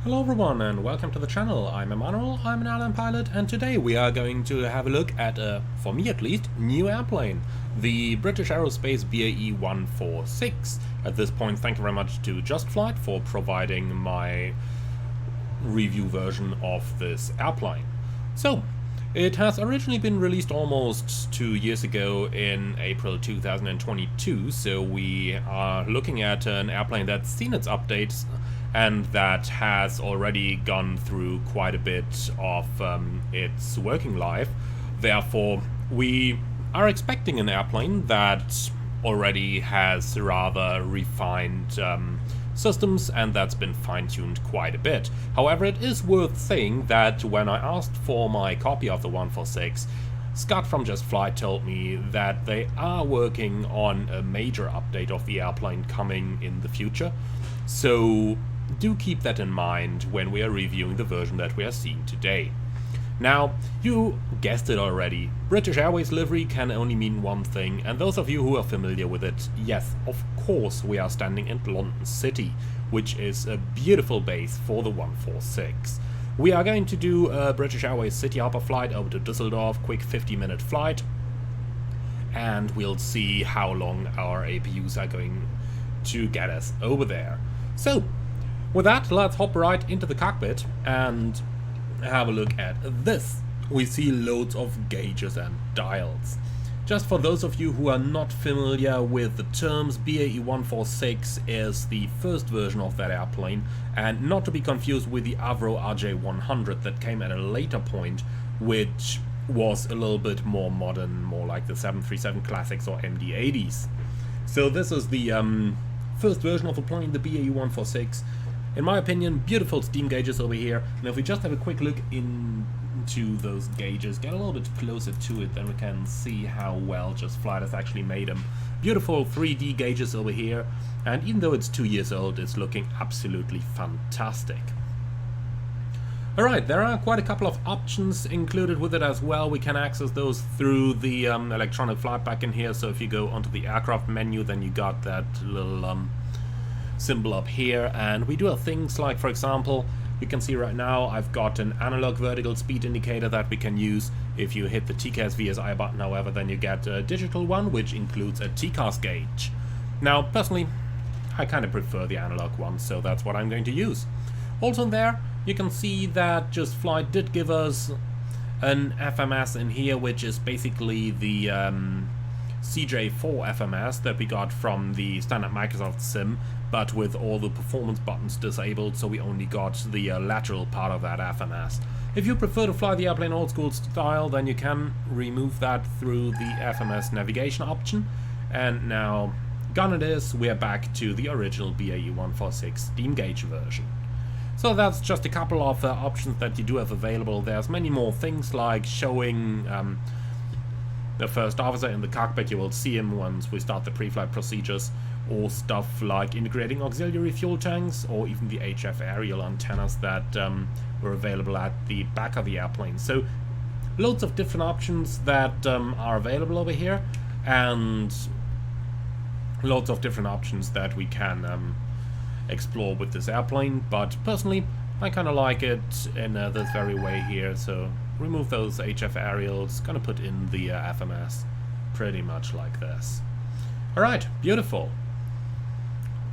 Hello everyone and welcome to the channel. I'm Emmanuel, I'm an airline pilot, and today we are going to have a look at a, for me at least, new airplane. The British Aerospace BAE146. At this point, thank you very much to Just Flight for providing my review version of this airplane. So, it has originally been released almost 2 years ago in April 2022, so we are looking at an airplane that's seen its updates and that has already gone through quite a bit of its working life. Therefore, we are expecting an airplane that already has rather refined systems and that's been fine-tuned quite a bit. However, it is worth saying that when I asked for my copy of the 146, Scott from Just Flight told me that they are working on a major update of the airplane coming in the future. So do keep that in mind when we are reviewing the version that we are seeing today. Now, you guessed it already, British Airways livery can only mean one thing, and those of you who are familiar with it, yes, of course we are standing in London City, which is a beautiful base for the 146. We are going to do a British Airways City Hopper flight over to Düsseldorf, quick 50-minute flight, and we'll see how long our APUs are going to get us over there. So, with that, let's hop right into the cockpit and have a look at this. We see loads of gauges and dials. Just for those of you who are not familiar with the terms, BAE146 is the first version of that airplane, and not to be confused with the Avro RJ100 that came at a later point, which was a little bit more modern, more like the 737 Classics or MD-80s. So this is the first version of the plane, the BAE146. In my opinion, beautiful steam gauges over here, and if we just have a quick look into those gauges, get a little bit closer to it, then we can see how well Just Flight has actually made them. Beautiful 3D gauges over here, and even though it's 2 years old, it's looking absolutely fantastic. Alright, there are quite a couple of options included with it as well. We can access those through the electronic flight pack in here, so if you go onto the aircraft menu, then you got that little symbol up here, and we do have things like, for example, you can see right now I've got an analog vertical speed indicator that we can use. If you hit the TCAS VSI button, however, then you get a digital one which includes a TCAS gauge. Now personally I kind of prefer the analog one, so that's what I'm going to use. Also in there you can see that Just Flight did give us an FMS in here, which is basically the CJ4 FMS that we got from the standard Microsoft Sim, but with all the performance buttons disabled, so we only got the lateral part of that FMS. If you prefer to fly the airplane old school style, then you can remove that through the FMS navigation option. And now, gone it is, we are back to the original BAE146 steam gauge version. So that's just a couple of options that you do have available. There's many more things like showing the first officer in the cockpit. You will see him once we start the pre-flight procedures, or stuff like integrating auxiliary fuel tanks, or even the HF aerial antennas that were available at the back of the airplane. So loads of different options that are available over here, and loads of different options that we can explore with this airplane. But personally I kind of like it in this very way here, so remove those HF aerials, gonna put in the FMS pretty much like this. Alright, beautiful.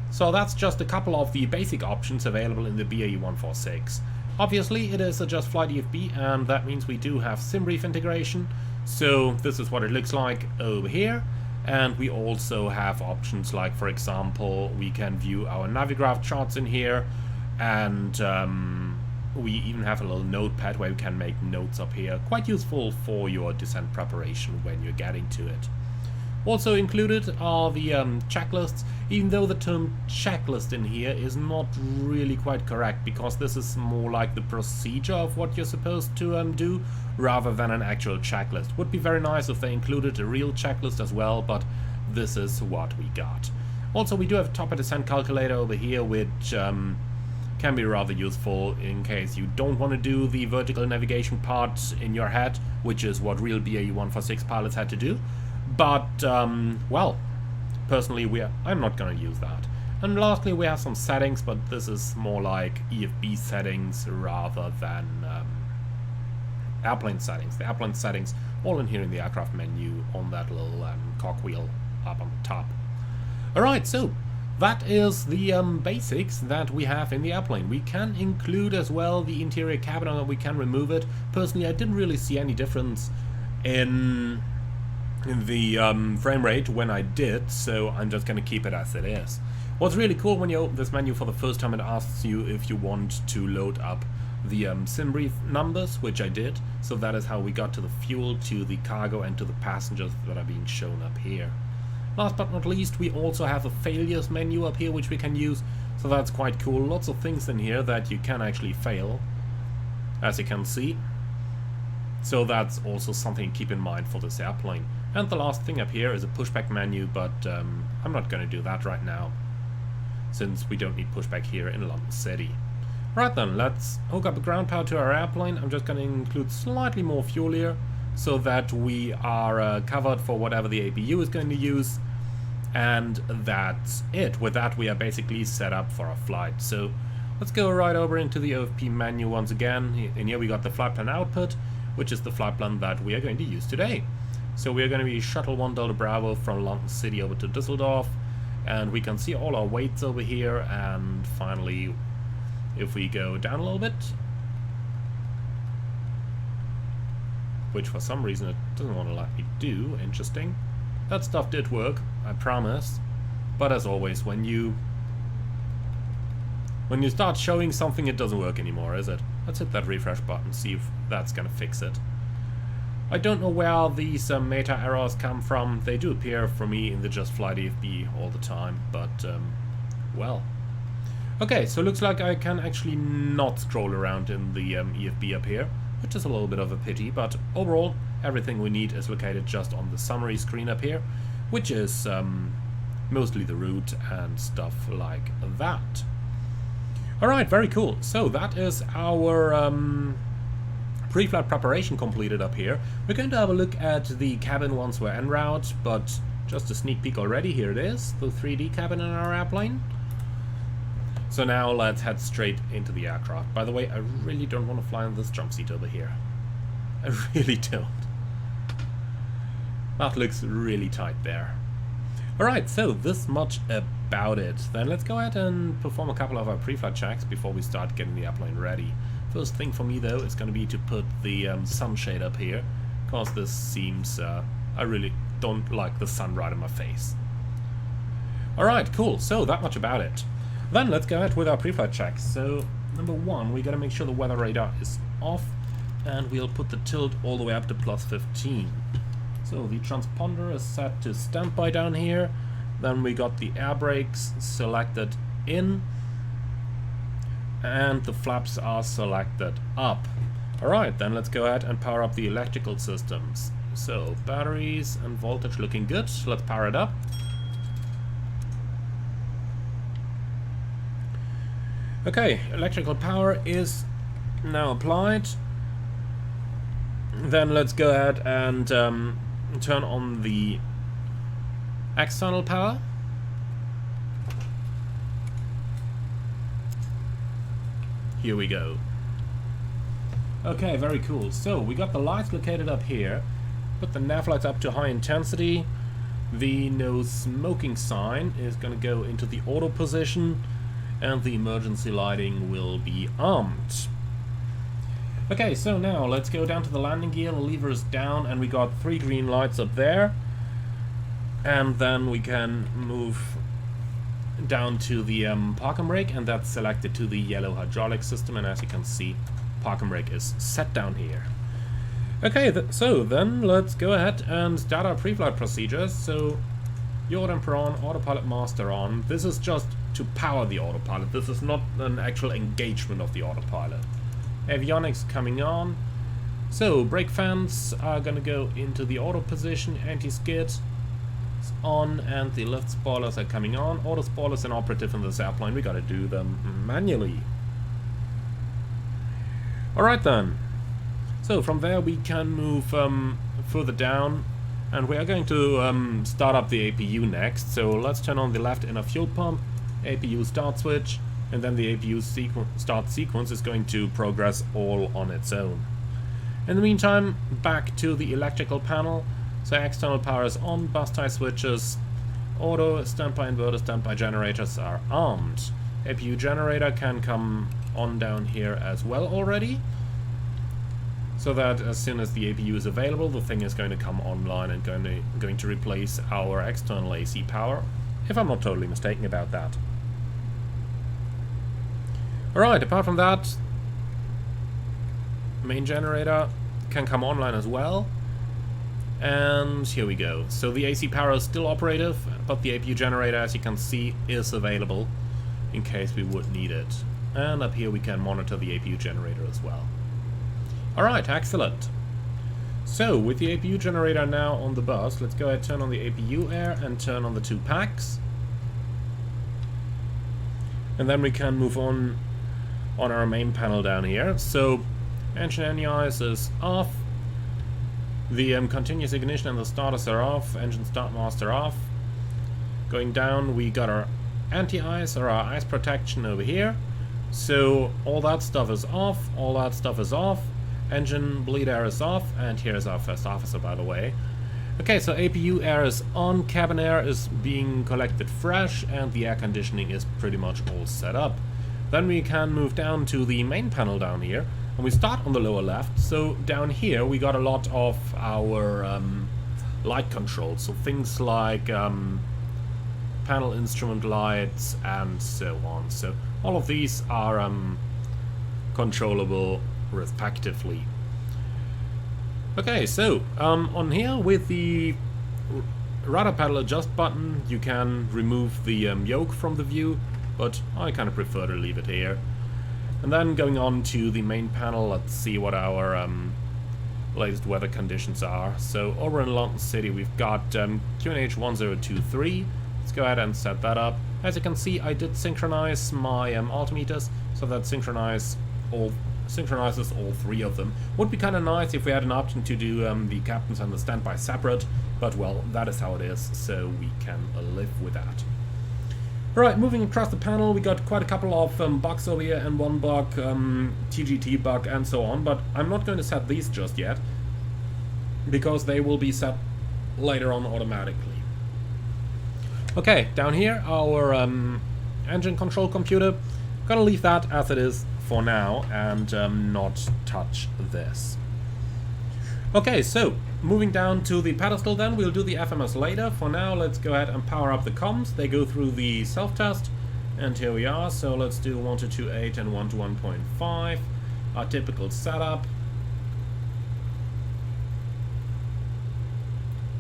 So that's just a couple of the basic options available in the BAE146. Obviously it is a Just Flight EFB, and that means we do have SimBrief integration, so this is what it looks like over here. And we also have options like, for example, we can view our Navigraph charts in here, and we even have a little notepad where we can make notes up here. Quite useful for your descent preparation when you're getting to it. Also included are the checklists, even though the term checklist in here is not really quite correct, because this is more like the procedure of what you're supposed to do, rather than an actual checklist. Would be very nice if they included a real checklist as well, but this is what we got. Also, we do have a top of descent calculator over here, which can be rather useful in case you don't want to do the vertical navigation part in your head, which is what real BAE146 pilots had to do. But, well, personally, I'm not going to use that. And lastly, we have some settings, but this is more like EFB settings rather than airplane settings. The airplane settings all in here in the aircraft menu on that little cogwheel up on the top. Alright, so that is the basics that we have in the airplane. We can include as well the interior cabin, or we can remove it. Personally, I didn't really see any difference in the frame rate when I did, so I'm just going to keep it as it is. What's really cool when you open this menu for the first time, it asks you if you want to load up the sim brief numbers, which I did. So that is how we got to the fuel, to the cargo, and to the passengers that are being shown up here. Last but not least, we also have a failures menu up here which we can use, so that's quite cool. Lots of things in here that you can actually fail, as you can see. So that's also something to keep in mind for this airplane. And the last thing up here is a pushback menu, but I'm not going to do that right now, since we don't need pushback here in London City. Right then, let's hook up a ground power to our airplane. I'm just going to include slightly more fuel here, so that we are covered for whatever the APU is going to use. And that's it. With that, we are basically set up for a flight. So let's go right over into the OFP menu once again. And here we got the flight plan output, which is the flight plan that we are going to use today. So we are going to be shuttle 1 Delta Bravo from London City over to Düsseldorf. And we can see all our weights over here. And finally, if we go down a little bit, which for some reason it doesn't want to let me do. Interesting. That stuff did work, I promise. But as always, when you start showing something, it doesn't work anymore, is it? Let's hit that refresh button, see if that's gonna fix it. I don't know where these meta errors come from. They do appear for me in the Just Flight EFB all the time, but well. Okay, so it looks like I can actually not scroll around in the EFB up here, which is a little bit of a pity, but overall everything we need is located just on the summary screen up here, which is mostly the route and stuff like that. Alright, very cool. So that is our pre-flight preparation completed up here. We're going to have a look at the cabin once we're en route, but just a sneak peek already, here it is, the 3D cabin in our airplane. So now let's head straight into the aircraft. By the way, I really don't want to fly on this jump seat over here. I really don't. That looks really tight there. Alright, so this much about it. Then let's go ahead and perform a couple of our pre-flight checks before we start getting the airplane ready. First thing for me though is going to be to put the sunshade up here, because this seems, I really don't like the sun right in my face. Alright, cool, so that much about it. Then let's go ahead with our pre-flight checks. So number one, we gotta make sure the weather radar is off, and we'll put the tilt all the way up to +15. So the transponder is set to standby down here. Then we got the air brakes selected in, and the flaps are selected up. Alright, then let's go ahead and power up the electrical systems. So batteries and voltage looking good. Let's power it up. Okay, electrical power is now applied. Then let's go ahead and turn on the external power. Here we go. Okay, very cool. So we got the lights located up here. Put the nav lights up to high intensity. The no smoking sign is going to go into the auto position, and the emergency lighting will be armed. Okay, so now let's go down to the landing gear. The lever is down, and we got 3 green lights up there. And then we can move down to the parking brake, and that's selected to the yellow hydraulic system. And as you can see, parking brake is set down here. Okay, so then let's go ahead and start our pre-flight procedures. So yaw damper on, autopilot master on. This is just to power the autopilot. This is not an actual engagement of the autopilot. Avionics coming on. So brake fans are gonna go into the auto position. Anti-skid is on, and the lift spoilers are coming on. Auto spoilers are operative in this airplane. We gotta do them manually. Alright then. So from there we can move further down, and we are going to start up the APU next. So let's turn on the left inner fuel pump, APU start switch, and then the APU start sequence is going to progress all on its own. In the meantime, back to the electrical panel. So external power is on, bus tie switches, auto, standby inverter, standby generators are armed. APU generator can come on down here as well already, so that as soon as the APU is available, the thing is going to come online and going to replace our external AC power, if I'm not totally mistaken about that. Alright, apart from that, main generator can come online as well. And here we go. So the AC power is still operative, but the APU generator, as you can see, is available in case we would need it. And up here we can monitor the APU generator as well. Alright, excellent. So, with the APU generator now on the bus, let's go ahead and turn on the APU air and turn on the 2 packs. And then we can move on our main panel down here. So, engine NEIs is off. The continuous ignition and the starters are off. Engine Startmaster off. Going down, we got our anti-ice or our ice protection over here. So, all that stuff is off. All that stuff is off. Engine bleed air is off, and here's our first officer, by the way. Okay, so APU air is on, cabin air is being collected fresh, and the air conditioning is pretty much all set up. Then we can move down to the main panel down here, and we start on the lower left. So down here we got a lot of our light controls, so things like panel instrument lights and so on. So all of these are controllable respectively. Okay, so on here with the rudder pedal adjust button you can remove the yoke from the view, but I kind of prefer to leave it here. And then going on to the main panel, let's see what our latest weather conditions are. So over in London City we've got QNH 1023. Let's go ahead and set that up. As you can see, I did synchronize my altimeters, so that synchronizes all 3 of them. Would be kind of nice if we had an option to do the captains and the standby separate, but well, that is how it is, so we can live with that. Alright, moving across the panel, we got quite a couple of bugs over here, and 1 bug, TGT bug, and so on, but I'm not going to set these just yet, because they will be set later on automatically. Okay, down here, our engine control computer. Gonna leave that as it is for now and not touch this. Okay, so moving down to the pedestal then, we'll do the FMS later. For now, let's go ahead and power up the comms. They go through the self-test, and here we are. So let's do 1.2.8 and 1.1.5, our typical setup.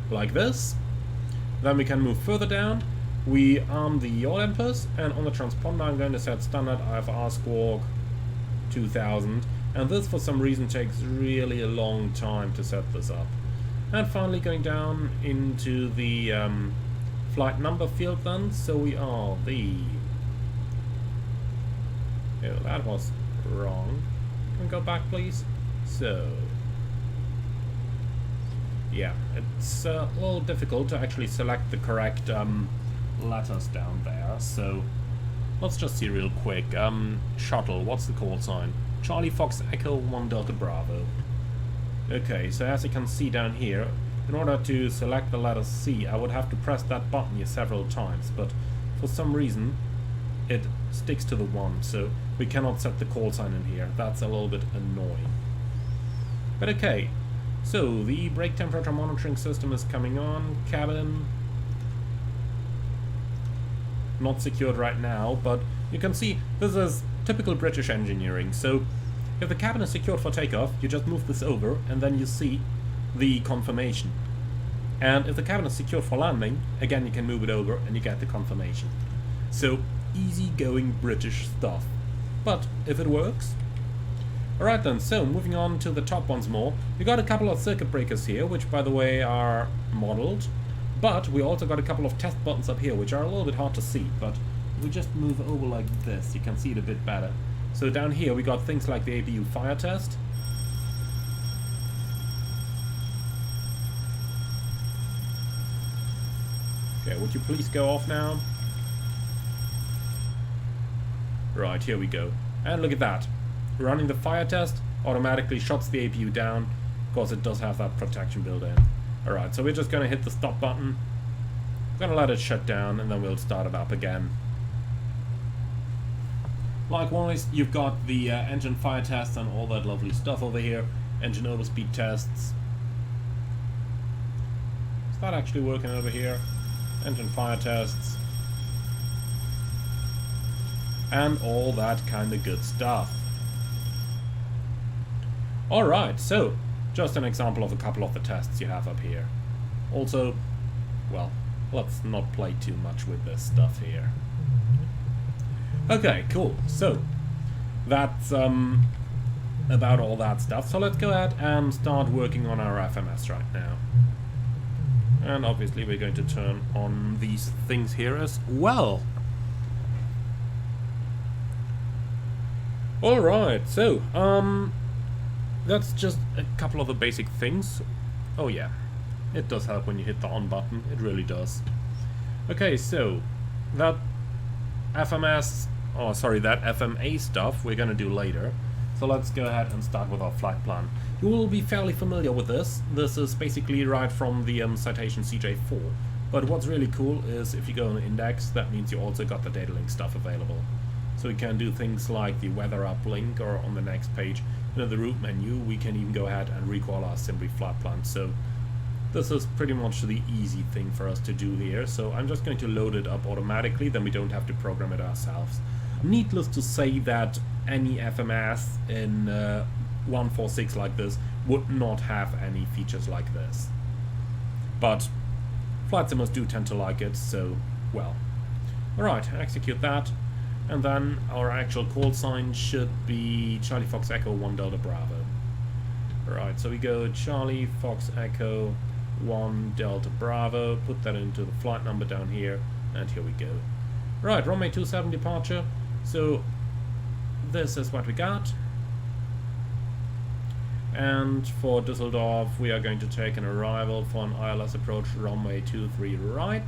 Like this. Then we can move further down. We arm the yaw dampers, and on the transponder I'm going to set standard IFR squawk 2000, and this for some reason takes really a long time to set this up. And finally going down into the flight number field then, so we are the... Oh, that was wrong. Can we go back please? So... yeah, it's a little difficult to actually select the correct letters down there, so let's just see real quick. Shuttle, what's the call sign? Charlie Fox Echo 1 Delta Bravo. Okay, so as you can see down here, in order to select the letter C, I would have to press that button here several times, but for some reason it sticks to the 1, so we cannot set the call sign in here. That's a little bit annoying. But okay, so the brake temperature monitoring system is coming on. Cabin not secured right now, but you can see this is typical British engineering. So if the cabin is secured for takeoff, you just move this over and then you see the confirmation. And if the cabin is secured for landing, again you can move it over and you get the confirmation. So easy-going British stuff. But if it works. Alright then, so moving on to the top once more. We got a couple of circuit breakers here, which by the way are modeled. But we also got a couple of test buttons up here, which are a little bit hard to see, but if we just move over like this, you can see it a bit better. So down here we got things like the APU fire test. Okay, would you please go off now? Right, here we go. And look at that. Running the fire test automatically shuts the APU down because it does have that protection built in. Alright, so we're just going to hit the stop button. Going to let it shut down and then we'll start it up again. Likewise, you've got the engine fire tests and all that lovely stuff over here. Engine overspeed tests. Is that actually working over here? Engine fire tests. And all that kind of good stuff. Alright, so just an example of a couple of the tests you have up here. Also, well, let's not play too much with this stuff here. Okay, cool. So that's about all that stuff. So let's go ahead and start working on our FMS right now. And obviously we're going to turn on these things here as well. Alright, so that's just a couple of the basic things. Oh yeah, it does help when you hit the on button, it really does. Okay, so that FMS, oh sorry, that FMA stuff we're gonna do later. So let's go ahead and start with our flight plan. You will be fairly familiar with this. This is basically right from the citation CJ4. But what's really cool is if you go on the index, that means you also got the data link stuff available. So we can do things like the weather uplink, or on the next page, in the route menu, we can even go ahead and recall our Simbrief flight plan. So this is pretty much the easy thing for us to do here. So I'm just going to load it up automatically, then we don't have to program it ourselves. Needless to say that any FMS in 146 like this would not have any features like this. But flight simmers do tend to like it, so, well. Alright, execute that. And then our actual call sign should be Charlie Fox Echo 1 Delta Bravo. Alright, so we go Charlie Fox Echo 1 Delta Bravo, put that into the flight number down here, and here we go. Right, runway 27 departure. So this is what we got. And for Düsseldorf, we are going to take an arrival for an ILS approach runway 23 right.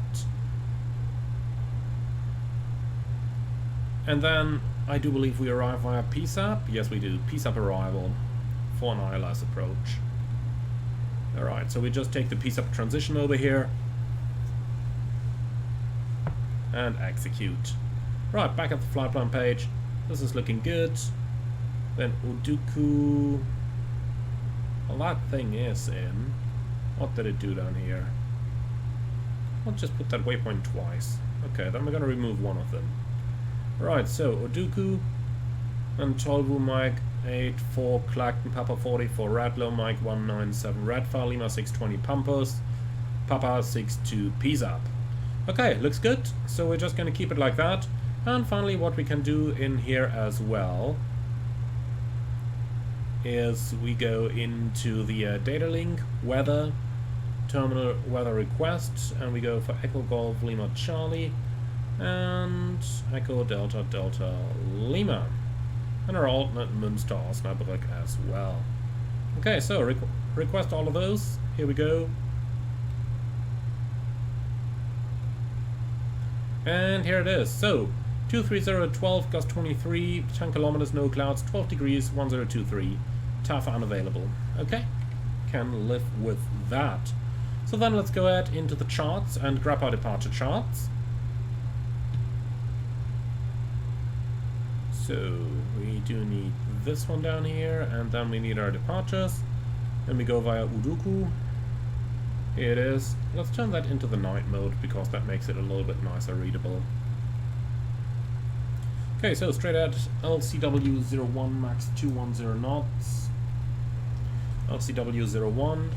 And then I do believe we arrive via PSAP. Yes, we do. PSAP arrival for an ILS approach. Alright, so we just take the PSAP transition over here and execute. Right, back at the flight plan page. This is looking good. Then Uduku. Well, that thing is in. What did it do down here? I'll just put that waypoint twice. Okay, then we're going to remove one of them. Right, so Uduku and Tolvu Mike 84 Clacton Papa 40 for Radlow Mike 197 Radfar Lima 620 Pampas Papa 62 PSAP. Okay, looks good. So we're just going to keep it like that. And finally, what we can do in here as well is we go into the data link, weather, terminal weather request, and we go for Echo Golf Lima Charlie and Echo Delta Delta Lima, and our alternate Münster Osnabrück as well. Okay, so request all of those. Here we go. And here it is. So 23012, gust 23, 10 kilometers, no clouds, 12 degrees, 1023. TAFA unavailable. Okay, can live with that. So then let's go ahead into the charts and grab our departure charts. So we do need this one down here, and then we need our departures. Then we go via Uduku. Here it is. Let's turn that into the night mode because that makes it a little bit nicer readable. Okay, so straight at LCW01 max 210 knots. LCW01,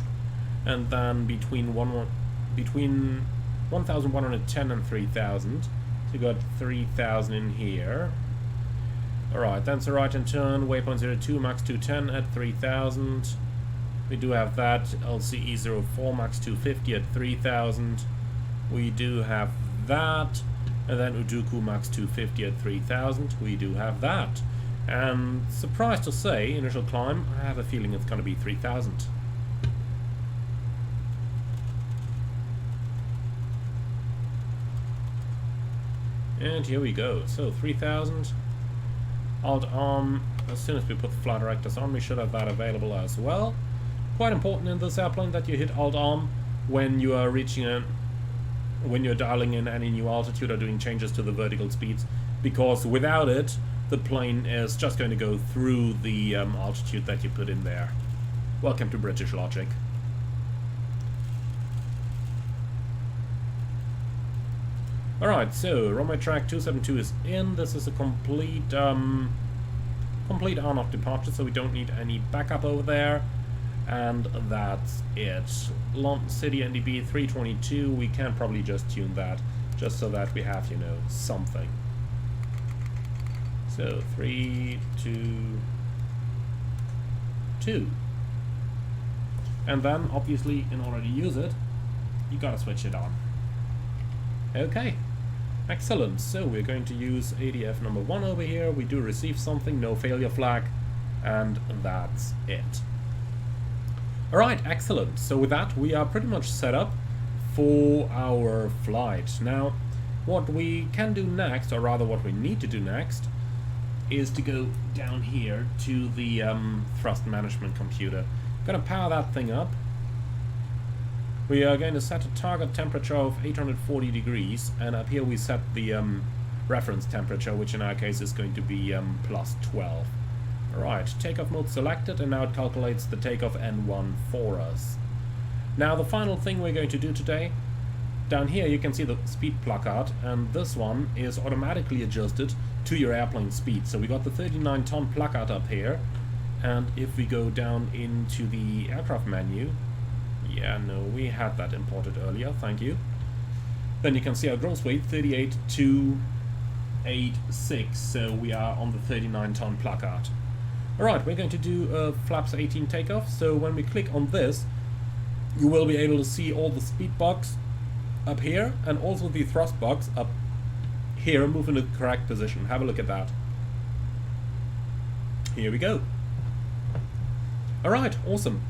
and then between 1,110 and 3,000. So you got 3,000 in here. Alright, then it's a right hand turn, waypoint 02, max 210 at 3,000. We do have that, LCE 04, max 250 at 3,000. We do have that, and then Uduku max 250 at 3,000. We do have that. And surprised to say, initial climb, I have a feeling it's going to be 3,000. And here we go. So 3,000. Alt-Arm, as soon as we put the flight directors on, we should have that available as well. Quite important in this airplane that you hit Alt-Arm when you are when you're dialing in any new altitude or doing changes to the vertical speeds, because without it, the plane is just going to go through the altitude that you put in there. Welcome to British Logic. Alright, so runway track 272 is in. This is a complete complete on-off departure, so we don't need any backup over there. And that's it. London City NDB 322, we can probably just tune that, just so that we have, you know, something. So 3, 2, 2. And then, obviously, in order to use it, you gotta switch it on. Okay. Excellent, so we're going to use ADF number 1 over here. We do receive something, no failure flag, and that's it. Alright, excellent. So with that, we are pretty much set up for our flight. Now, what we can do next, or rather what we need to do next, is to go down here to the thrust management computer. Gonna power that thing up. We are going to set a target temperature of 840 degrees, and up here we set the reference temperature, which in our case is going to be plus 12. Alright, takeoff mode selected, and now it calculates the takeoff N1 for us. Now the final thing we're going to do today, down here you can see the speed placard, and this one is automatically adjusted to your airplane speed. So we got the 39-ton placard up here, and if we go down into the aircraft menu, yeah, no, we had that imported earlier, thank you. Then you can see our gross weight, 38,286, so we are on the 39-ton placard. Alright, we're going to do a flaps 18 takeoff, so when we click on this, you will be able to see all the speed box up here, and also the thrust box up here, move in the correct position. Have a look at that. Here we go. Alright, awesome.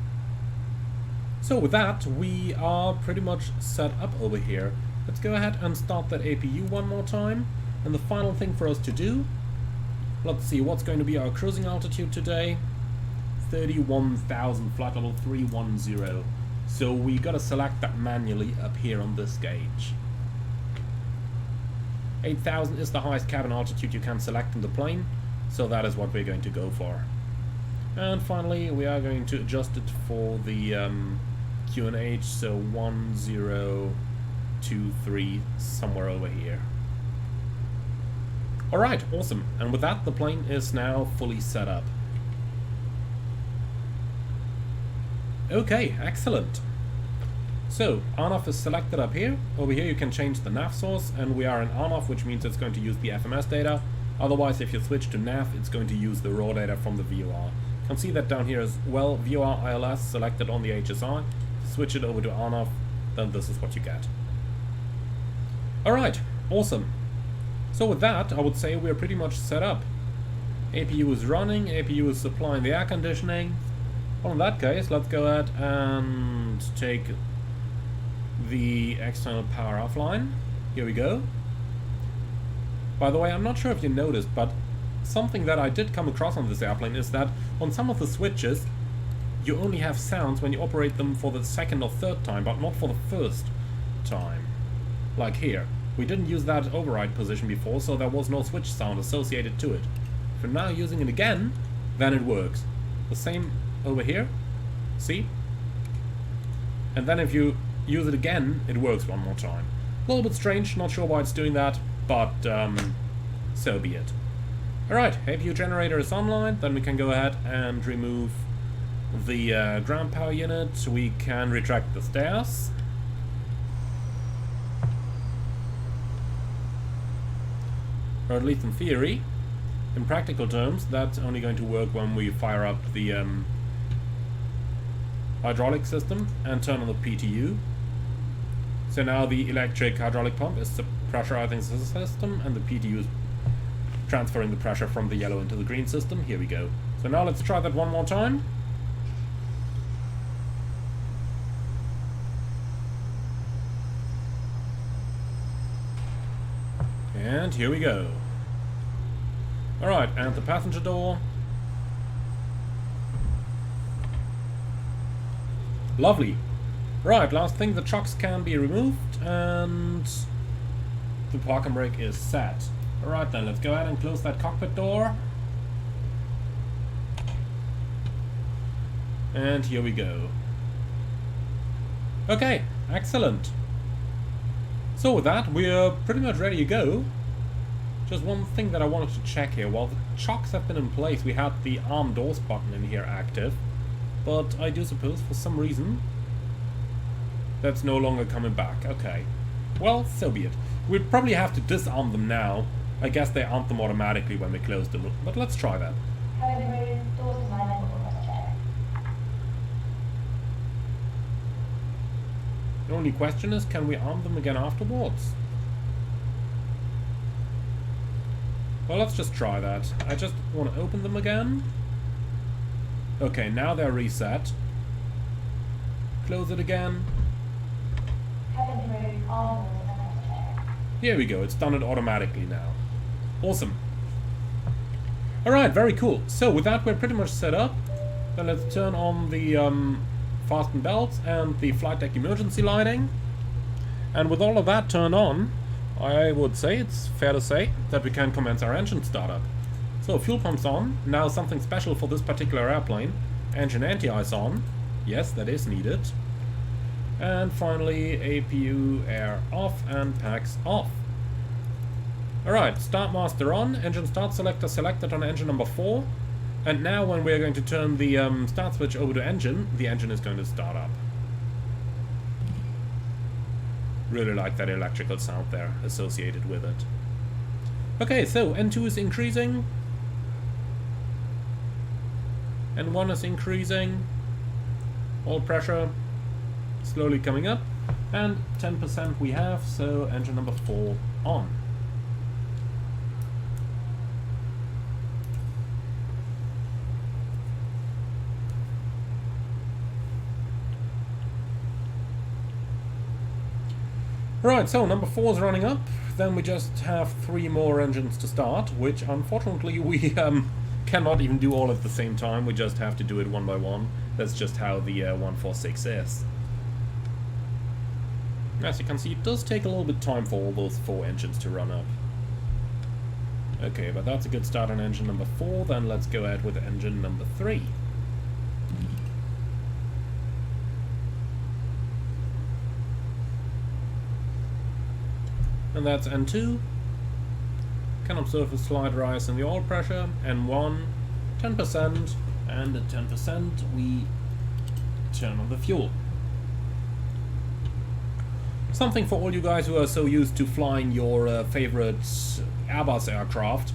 So with that, we are pretty much set up over here. Let's go ahead and start that APU one more time. And the final thing for us to do, let's see what's going to be our cruising altitude today. 31,000, flight level 310. So we gotta select that manually up here on this gauge. 8,000 is the highest cabin altitude you can select in the plane, so that is what we're going to go for. And finally, we are going to adjust it for the QNH, so 1023, somewhere over here. Alright, awesome. And with that, the plane is now fully set up. Okay, excellent. So, on-off is selected up here. Over here you can change the nav source, and we are in on-off, which means it's going to use the FMS data. Otherwise, if you switch to nav, it's going to use the raw data from the VOR. You can see that down here as well, VOR ILS selected on the HSI. Switch it over to on-off, then this is what you get. Alright, awesome. So with that, I would say we're pretty much set up. APU is running, APU is supplying the air conditioning. Well, in that case, let's go ahead and take the external power offline. Here we go. By the way, I'm not sure if you noticed, but something that I did come across on this airplane is that on some of the switches, you only have sounds when you operate them for the second or third time, but not for the first time. Like here. We didn't use that override position before, so there was no switch sound associated to it. If you're now using it again, then it works. The same over here. See? And then if you use it again, it works one more time. A little bit strange, not sure why it's doing that, but so be it. Alright, APU generator is online, then we can go ahead and remove the ground power unit. We can retract the stairs. Or at least in theory. In practical terms, that's only going to work when we fire up the hydraulic system and turn on the PTU. So now the electric hydraulic pump is pressurizing the system, and the PTU is transferring the pressure from the yellow into the green system. Here we go. So now let's try that one more time. And here we go. Alright, and the passenger door. Lovely. Right, last thing, the chocks can be removed, and the parking brake is set. Alright then, let's go ahead and close that cockpit door. And here we go. Okay, excellent. So with that, we're pretty much ready to go. Just one thing that I wanted to check here. While the chocks have been in place, we had the arm doors button in here active. But I do suppose for some reason that's no longer coming back. Okay. Well, so be it. We'd probably have to disarm them now. I guess they armed them automatically when we closed them, but let's try that. The only question is, can we arm them again afterwards? Well, let's just try that. I just want to open them again. Okay, now they're reset. Close it again. Here we go, it's done it automatically now. Awesome. Alright, very cool. So with that, we're pretty much set up. Then let's turn on the fasten belts and the flight deck emergency lighting. And with all of that turned on, I would say it's fair to say that we can commence our engine startup. So fuel pumps on. Now something special for this particular airplane. Engine anti-ice on. Yes, that is needed. And finally APU air off and packs off. Alright, Startmaster on. Engine start selector selected on engine number 4. And now when we're going to turn the start switch over to engine, the engine is going to start up. Really like that electrical sound there associated with it. Okay, so N2 is increasing. N1 is increasing. Oil pressure slowly coming up. And 10% we have, so engine number 4 on. Right, so number 4 is running up. Then we just have 3 more engines to start, which unfortunately we cannot even do all at the same time. We just have to do it one by one. That's just how the 146 is. As you can see, it does take a little bit of time for all those 4 engines to run up. Okay, but that's a good start on engine number 4. Then let's go ahead with engine number 3. And that's N2. Can observe a slight rise in the oil pressure. N1, 10%, and at 10% we turn on the fuel. Something for all you guys who are so used to flying your favorite Airbus aircraft.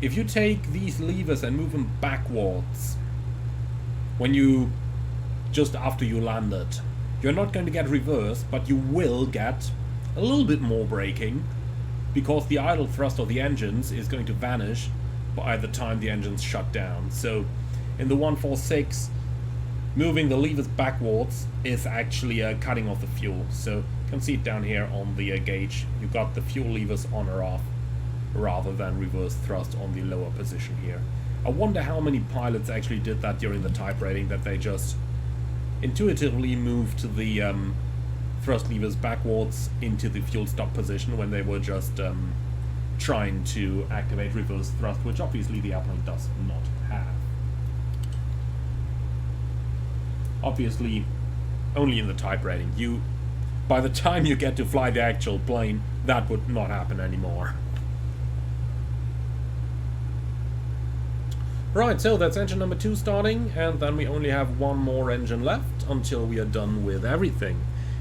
If you take these levers and move them backwards when you just after you landed, you're not going to get reverse, but you will get a little bit more braking, because the idle thrust of the engines is going to vanish by the time the engines shut down. So in the 146, moving the levers backwards is actually cutting off the fuel. So you can see it down here on the gauge. You got the fuel levers on or off, rather than reverse thrust on the lower position here. I wonder how many pilots actually did that during the type rating, that they just intuitively moved the thrust levers backwards into the fuel stop position when they were just trying to activate reverse thrust, which obviously the airplane does not have. Obviously, only in the type rating. By the time you get to fly the actual plane, that would not happen anymore. Right, so that's engine number 2 starting, and then we only have 1 more engine left until we are done with everything.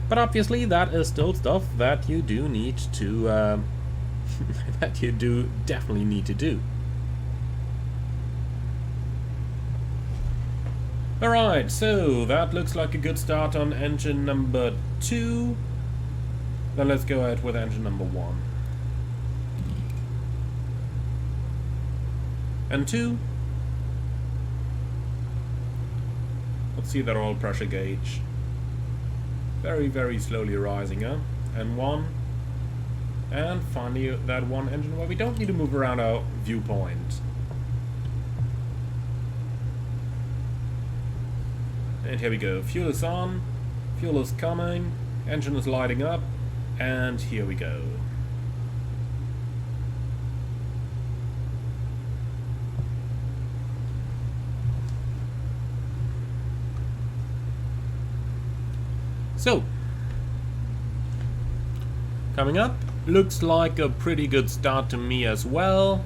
But obviously that is still stuff that you do need to, that you do definitely need to do. Alright, so that looks like a good start on engine number 2. Then let's go ahead with engine number 1. And 2. Let's see that oil pressure gauge. Very, very slowly rising up. And 1. And finally that one engine where we don't need to move around our viewpoint. And here we go, fuel is on, fuel is coming, engine is lighting up, and here we go. So, coming up, looks like a pretty good start to me as well.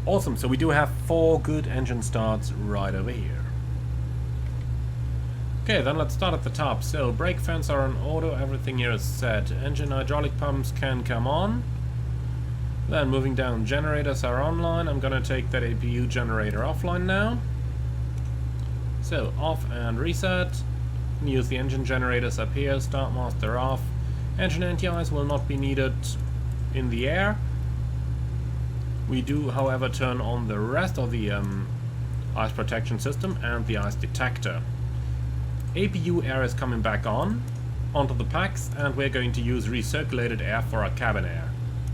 Awesome, so we do have 4 good engine starts right over here. Okay, then let's start at the top. So, brake fans are on auto, everything here is set. Engine hydraulic pumps can come on. Then moving down, generators are online. I'm gonna take that APU generator offline now. So, off and reset. Use the engine generators up here, Thrustmaster off. Engine anti-ice will not be needed in the air. We do, however, turn on the rest of the ice protection system and the ice detector. APU air is coming back onto the packs, and we're going to use recirculated air for our cabin air.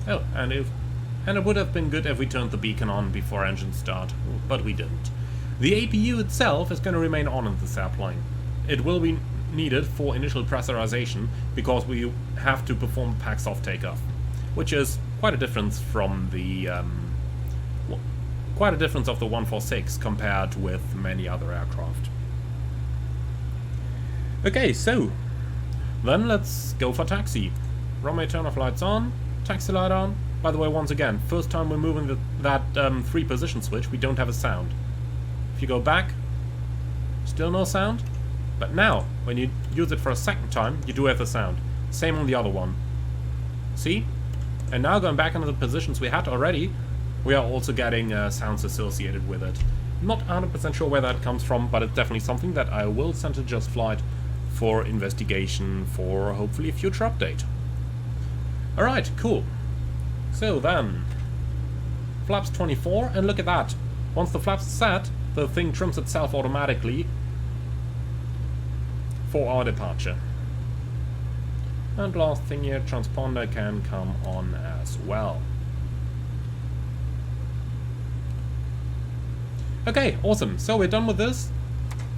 Oh, and it would have been good if we turned the beacon on before engine start, but we didn't. The APU itself is going to remain on in this airplane. It will be needed for initial pressurization because we have to perform packs off takeoff, which is quite a difference from the quite a difference of the 146 compared with many other aircraft. Okay, so then let's go for taxi. Runway turn-off lights on, taxi light on. By the way, once again, first time we're moving that 3-position switch, we don't have a sound. If you go back, still no sound. But now, when you use it for a second time, you do have the sound. Same on the other one. See? And now going back into the positions we had already, we are also getting sounds associated with it. Not 100% sure where that comes from, but it's definitely something that I will send to Just Flight for investigation for hopefully a future update. Alright, cool. So then, flaps 24, and look at that. Once the flaps are set, the thing trims itself automatically for our departure. And last thing here, transponder can come on as well. Okay, awesome. So we're done with this.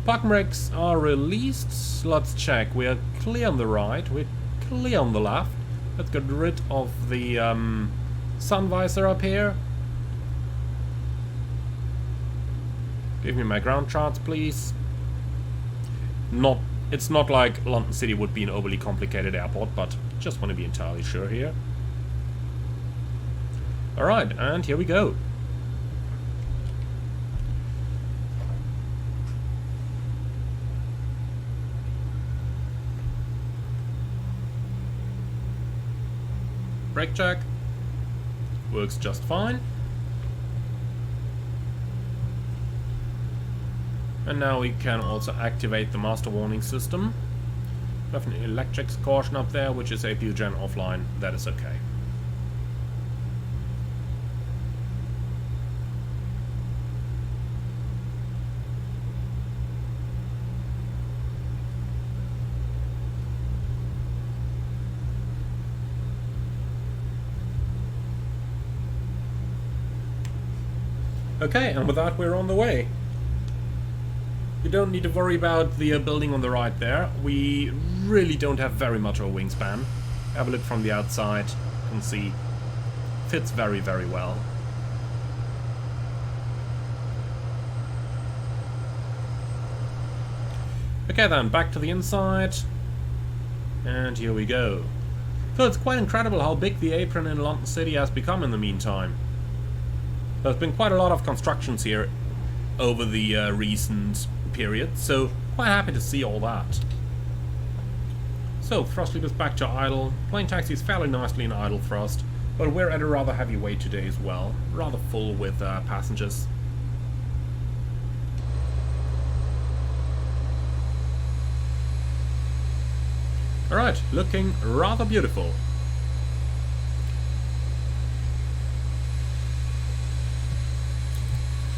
Parking brakes are released. Let's check. We're clear on the right. We're clear on the left. Let's get rid of the sun visor up here. Give me my ground charts, please. It's not like London City would be an overly complicated airport, but just want to be entirely sure here. Alright, and here we go. Brake check. Works just fine. And now we can also activate the master warning system. We have an electrics caution up there, which is APU gen offline. That is okay. Okay, and with that we're on the way. You don't need to worry about the building on the right there. We really don't have very much of a wingspan. Have a look from the outside. You can see fits very, very well. Okay then, back to the inside. And here we go. So it's quite incredible how big the apron in London City has become in the meantime. There's been quite a lot of constructions here over the recent period, so quite happy to see all that. So, thrust lever is back to idle. Plane taxis fairly nicely in idle thrust, but we're at a rather heavy weight today as well. Rather full with passengers. Alright, looking rather beautiful.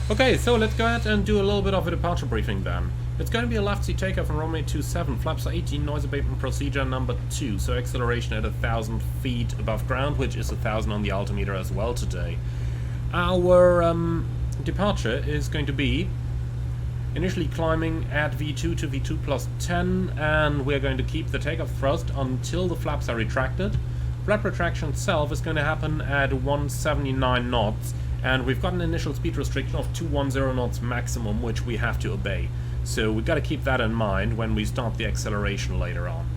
Okay, so let's go ahead and do a little bit of a departure briefing then. It's going to be a left seat takeoff on runway 27, flaps are 18, noise abatement procedure number 2, so acceleration at 1,000 feet above ground, which is 1,000 on the altimeter as well today. Our departure is going to be initially climbing at V2 to V2 plus 10, and we're going to keep the takeoff thrust until the flaps are retracted. Flap retraction itself is going to happen at 179 knots, and we've got an initial speed restriction of 210 knots maximum, which we have to obey. So we've got to keep that in mind when we start the acceleration later on.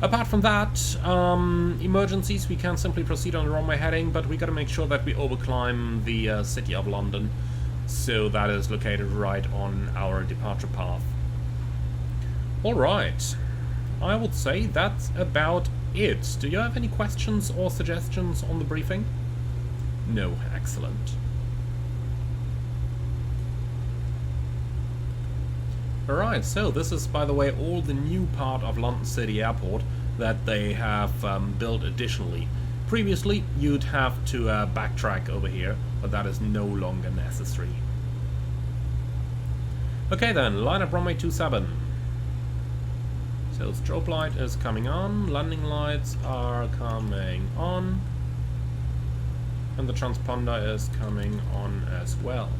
Apart from that, emergencies, we can simply proceed on the runway heading, but we got to make sure that we overclimb the City of London. So that is located right on our departure path. Alright, I would say that's about it. Do you have any questions or suggestions on the briefing? No, excellent. Alright, so this is, by the way, all the new part of London City Airport that they have built additionally. Previously, you'd have to backtrack over here, but that is no longer necessary. Okay then, line up runway 27. So strobe light is coming on, landing lights are coming on, and the transponder is coming on as well.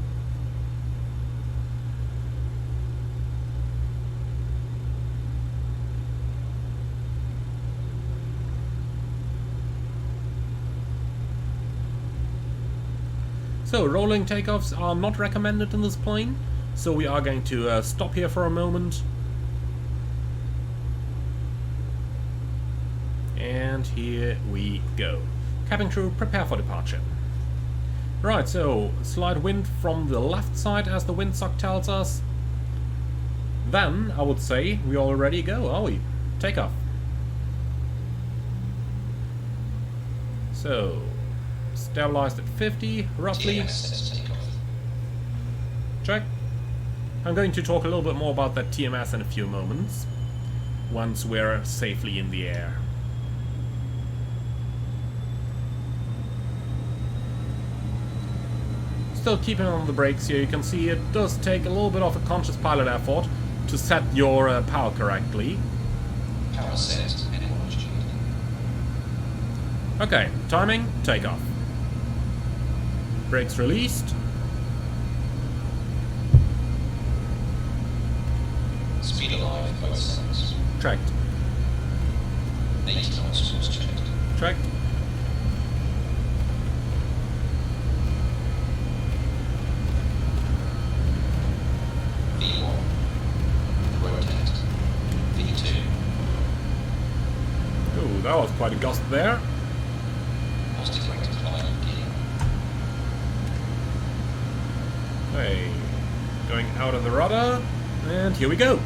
So rolling takeoffs are not recommended in this plane, so we are going to stop here for a moment. And here we go. Cabin crew, prepare for departure. Right, so slight wind from the left side as the windsock tells us. Then I would say we all ready to go, are we? Take off. So stabilized at 50 roughly. Check. I'm going to talk a little bit more about that TMS in a few moments, once we're safely in the air. Still keeping on the brakes here, you can see it does take a little bit of a conscious pilot effort to set your power correctly. Power set. Okay, timing, takeoff. Brakes released. Speed alive, both sides. Tracked. 80 knots was checked. Tracked. V1. Rotate. V2. Ooh, that was quite a gust there. Positive rectify gear. Okay, going out of the rudder, and here we go.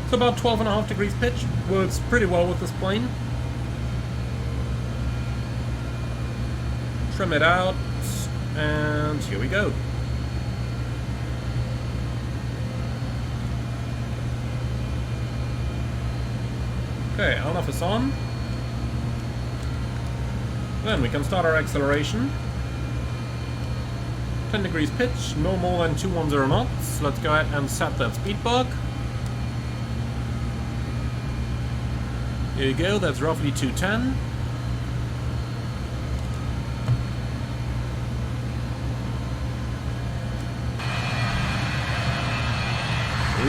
It's about 12.5 degrees pitch, works pretty well with this plane. Trim it out, and here we go. Okay, on-off is on. Then we can start our acceleration. 10 degrees pitch, no more than 210 knots. Let's go ahead and set that speed bug. Here you go, that's roughly 210.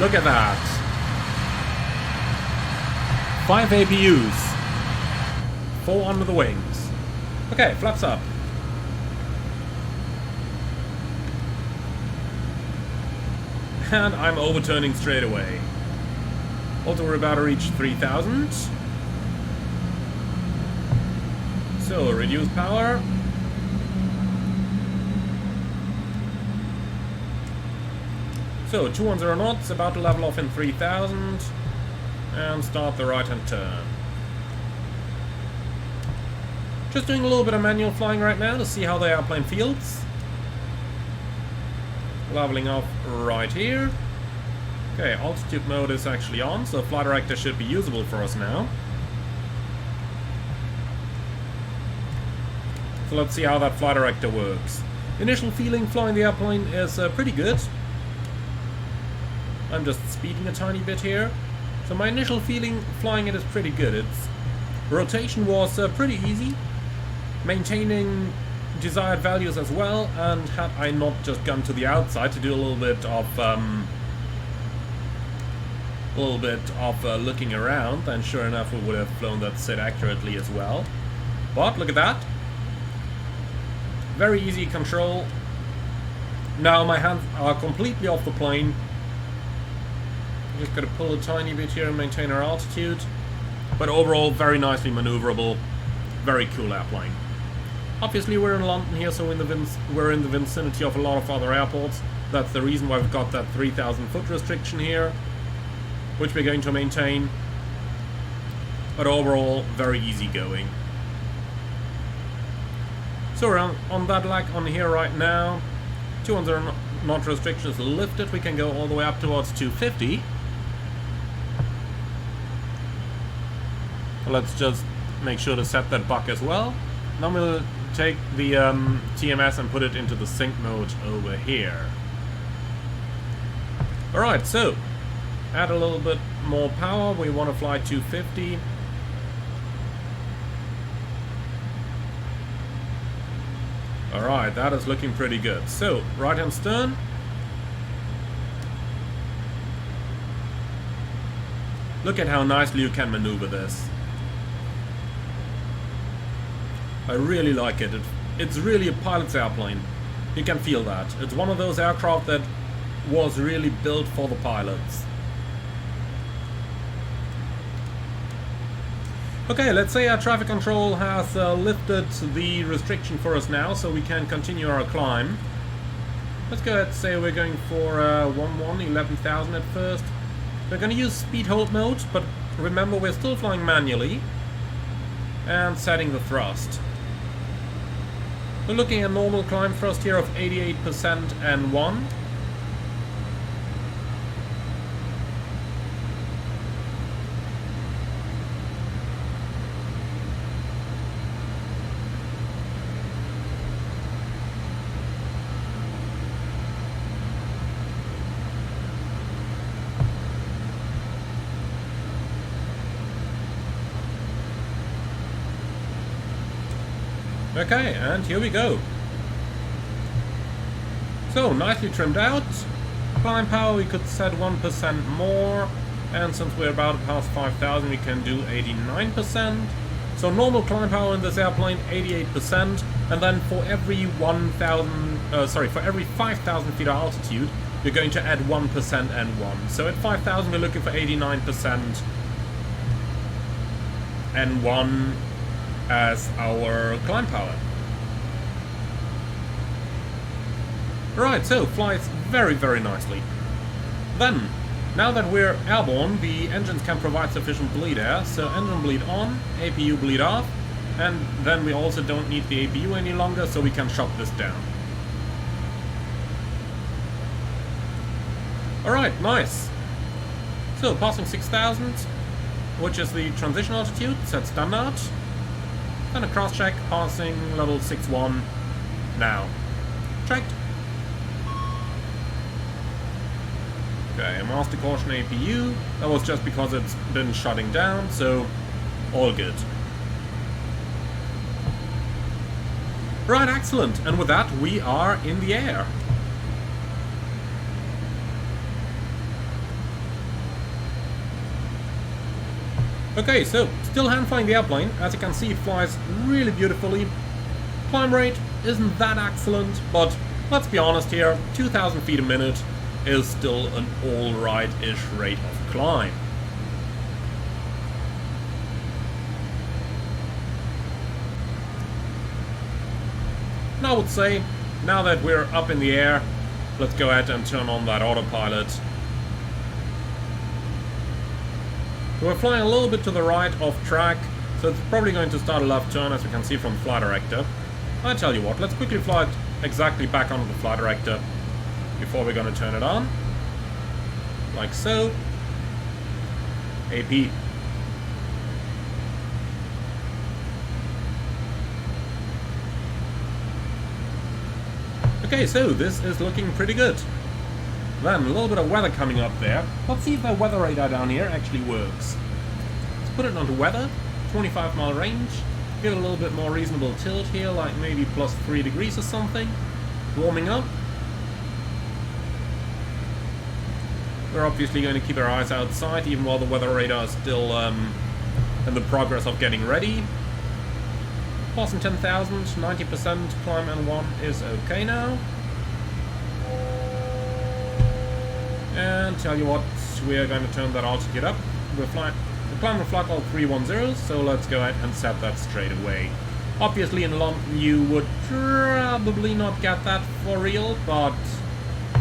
Look at that. 5 APUs. 4 under the wings. Okay, flaps up. And I'm overturning straight away. Also, we're about to reach 3,000. So, reduce power. So, 210 knots, about to level off in 3,000. And start the right-hand turn. Just doing a little bit of manual flying right now to see how the airplane feels. Leveling off right here. Okay, altitude mode is actually on, so flight director should be usable for us now. So let's see how that flight director works. Initial feeling flying the airplane is pretty good. I'm just speeding a tiny bit here. So my initial feeling flying it is pretty good. Its rotation was pretty easy, maintaining desired values as well, and had I not just gone to the outside to do a little bit of looking around, then sure enough we would have flown that SID accurately as well. But look at that. Very easy control. Now my hands are completely off the plane. Just gotta pull a tiny bit here and maintain our altitude. But overall, very nicely maneuverable. Very cool airplane. Obviously we're in London here, so we're in the vicinity of a lot of other airports. That's the reason why we've got that 3,000 foot restriction here, which we're going to maintain. But overall, very easy going. So we're on that lag on here right now. 200 knot restrictions lifted. We can go all the way up towards 250. Let's just make sure to set that buck as well. Then we'll take the TMS and put it into the sync mode over here. Alright, so add a little bit more power. We want to fly 250. Alright, that is looking pretty good. So, right hand stern. Look at how nicely you can maneuver this. I really like it. It's really a pilot's airplane. You can feel that. It's one of those aircraft that was really built for the pilots. Okay, let's say our traffic control has lifted the restriction for us now, so we can continue our climb. Let's go ahead and say we're going for 11,000 at first. We're going to use speed hold mode, but remember we're still flying manually. And setting the thrust. We're looking at normal climb thrust here of 88% and 1. Okay, and here we go. So, nicely trimmed out. Climb power we could set 1% more, and since we're about past 5,000 we can do 89%. So normal climb power in this airplane 88%, and then for every 5,000 feet of altitude you're going to add 1% and 1. So at 5,000 we're looking for 89% and 1 as our climb power. Right, so flies very, very nicely. Then, now that we're airborne, the engines can provide sufficient bleed air, so engine bleed on, APU bleed off, and then we also don't need the APU any longer, so we can shut this down. Alright, nice. So, passing 6,000, which is the transition altitude, set standard. Then a cross-check, passing level 6-1 now. Checked. Okay, master caution APU. That was just because it's been shutting down, so all good. Right, excellent. And with that, we are in the air. Okay, so still hand flying the airplane. As you can see, it flies really beautifully. Climb rate isn't that excellent, but let's be honest here, 2,000 feet a minute is still an alright-ish rate of climb. And I would say, now that we're up in the air, let's go ahead and turn on that autopilot. We're flying a little bit to the right off track, so it's probably going to start a left turn, as we can see from the flight director. I tell you what, let's quickly fly it exactly back onto the flight director before we're going to turn it on. Like so. AP. Okay, so this is looking pretty good. Then a little bit of weather coming up there. Let's see if the weather radar down here actually works. Let's put it onto weather, 25-mile range. Give it a little bit more reasonable tilt here, like maybe plus 3 degrees or something. Warming up. We're obviously going to keep our eyes outside, even while the weather radar is still in the progress of getting ready. Passing 10,000, 90%, climb N1 is okay now. And tell you what, we are going to turn that altitude up. We're climbing flight level 310, so let's go ahead and set that straight away. Obviously in London you would probably not get that for real, but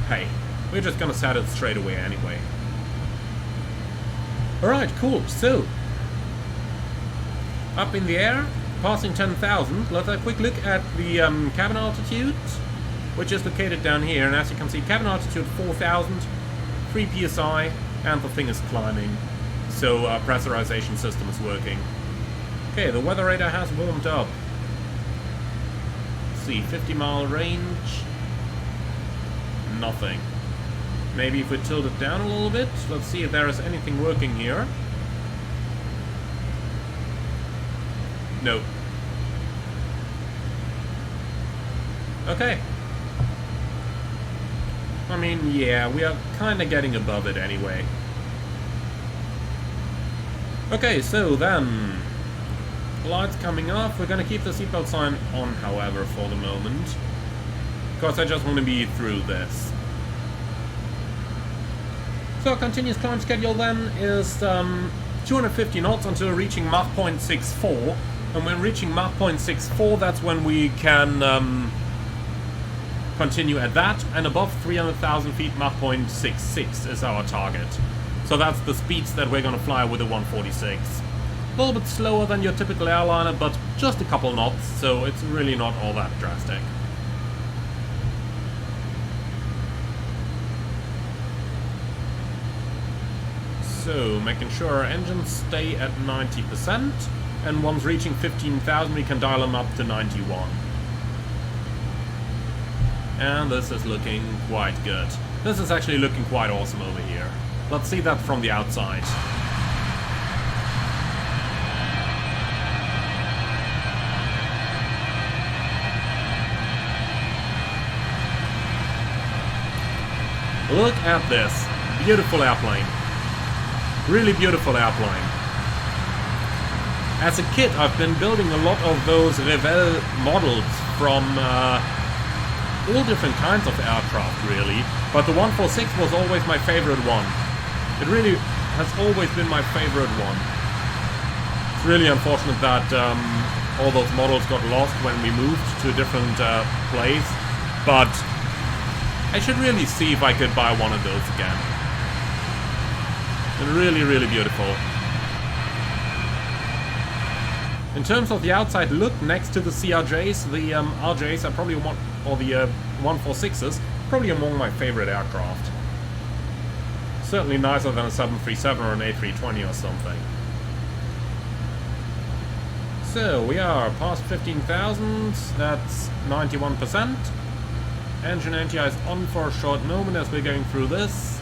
hey, we're just gonna set it straight away anyway. Alright, cool, so up in the air, passing 10,000, let's have a quick look at the cabin altitude, which is located down here, and as you can see, cabin altitude 4,000, 3 psi, and the thing is climbing, so our pressurization system is working. Okay, the weather radar has warmed up. Let's see, 50-mile range, nothing. Maybe if we tilt it down a little bit, let's see if there is anything working here. Nope. Okay. I mean, yeah, we are kind of getting above it anyway. Okay, so then, lights coming off. We're going to keep the seatbelt sign on, however, for the moment, because I just want to be through this. So our continuous climb schedule then is 250 knots until reaching Mach 0.64, and when reaching Mach 0.64, that's when we can continue at that, and above 300,000 feet, Mach 0.66 is our target. So that's the speeds that we're gonna fly with the 146. A little bit slower than your typical airliner, but just a couple knots, so it's really not all that drastic. So, making sure our engines stay at 90%, and once reaching 15,000 we can dial them up to 91. And this is looking quite good. This is actually looking quite awesome over here. Let's see that from the outside. Look at this. Beautiful airplane. Really beautiful airplane. As a kid, I've been building a lot of those Revell models from all different kinds of aircraft, really. But the 146 was always my favorite one. It really has always been my favorite one. It's really unfortunate that all those models got lost when we moved to a different place. But I should really see if I could buy one of those again. They're really, really beautiful. In terms of the outside look, next to the CRJs, the RJs are probably one, or the 146s, probably among my favorite aircraft. Certainly nicer than a 737 or an A320 or something. So we are past 15,000, that's 91%. Engine anti-ice is on for a short moment as we're going through this.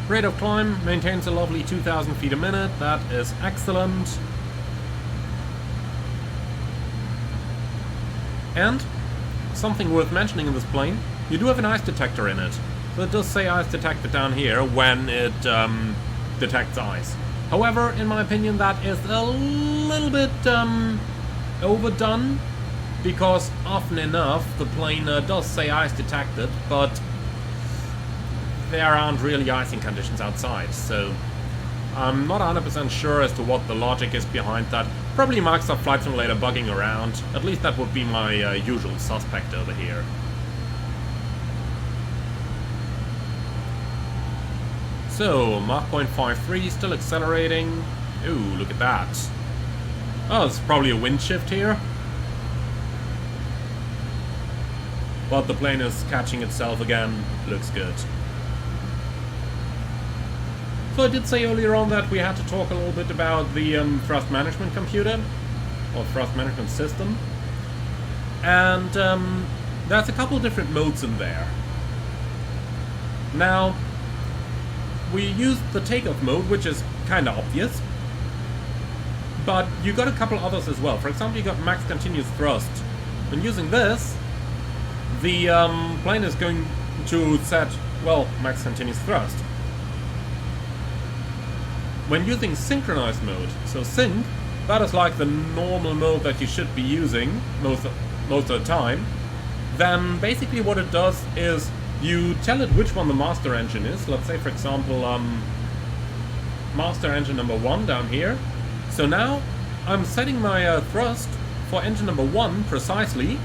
Rate of climb maintains a lovely 2,000 feet a minute, that is excellent. And something worth mentioning in this plane, you do have an ice detector in it. So it does say ice detector down here when it detects ice. However, in my opinion, that is a little bit overdone, because often enough the plane does say ice detected, but there aren't really icing conditions outside, so I'm not 100% sure as to what the logic is behind that. Probably Microsoft Flight Simulator bugging around. At least that would be my usual suspect over here. So, Mach 0.53, still accelerating. Ooh, look at that. Oh, it's probably a wind shift here. But the plane is catching itself again. Looks good. So I did say earlier on that we had to talk a little bit about the thrust management computer, or thrust management system. And there's a couple different modes in there. Now, we used the takeoff mode, which is kind of obvious, but you got a couple others as well. For example, you got max continuous thrust. When using this, the plane is going to set, well, max continuous thrust. When using synchronized mode, so sync, that is like the normal mode that you should be using most of the time, then basically what it does is you tell it which one the master engine is. Let's say, for example, master engine number 1 down here. So now I'm setting my thrust for engine number 1 precisely,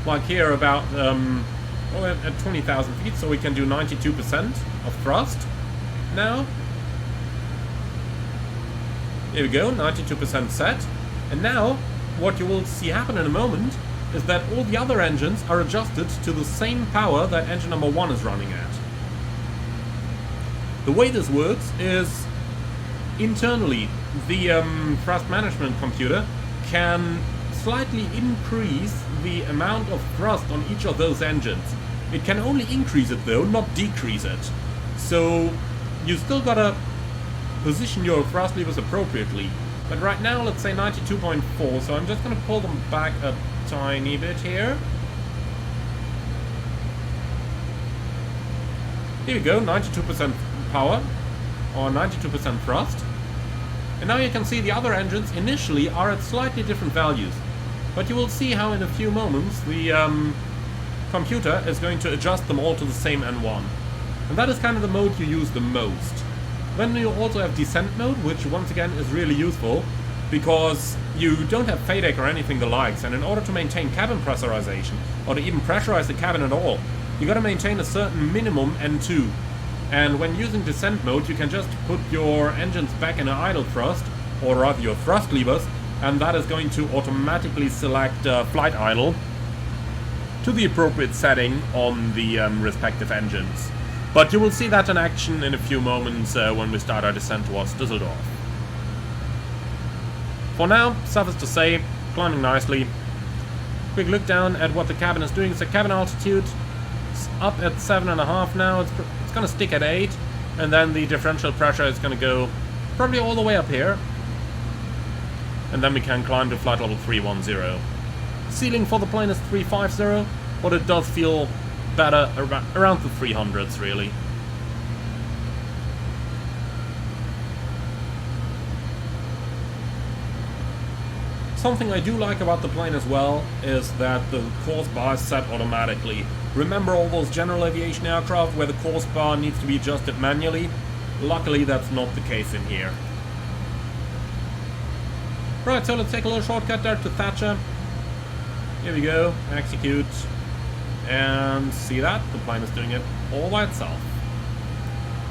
like here about at 20,000 feet, so we can do 92% of thrust. Now, here we go, 92% set. And now, what you will see happen in a moment is that all the other engines are adjusted to the same power that engine number 1 is running at. The way this works is internally the thrust management computer can slightly increase the amount of thrust on each of those engines. It can only increase it though, not decrease it. So you still gotta position your thrust levers appropriately. But right now, let's say 92.4, so I'm just gonna pull them back a tiny bit here. Here we go, 92% power, or 92% thrust. And now you can see the other engines initially are at slightly different values. But you will see how in a few moments the computer is going to adjust them all to the same N1. And that is kind of the mode you use the most. Then you also have descent mode, which once again is really useful, because you don't have FADEC or anything the likes, and in order to maintain cabin pressurization, or to even pressurize the cabin at all, you gotta maintain a certain minimum N2. And when using descent mode, you can just put your engines back in an idle thrust, or rather your thrust levers, and that is going to automatically select flight idle to the appropriate setting on the respective engines. But you will see that in action in a few moments when we start our descent towards Düsseldorf. For now, suffice to say, climbing nicely. Quick look down at what the cabin is doing. So cabin altitude is up at 7.5 now. It's going to stick at 8. And then the differential pressure is going to go probably all the way up here. And then we can climb to flight level 310. Ceiling for the plane is 350, but it does feel better around the 300s, really. Something I do like about the plane as well is that the course bar is set automatically. Remember all those general aviation aircraft where the course bar needs to be adjusted manually? Luckily that's not the case in here. Right, so let's take a little shortcut there to Thatcher. Here we go, execute. And see that? The plane is doing it all by itself.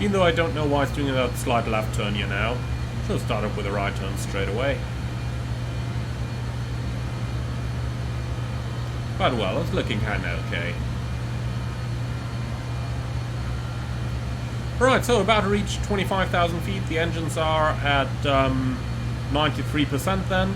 Even though I don't know why it's doing that slight left turn here now. Should have started with a right turn straight away. But well, it's looking kinda okay. Right, so about to reach 25,000 feet. The engines are at 93% then.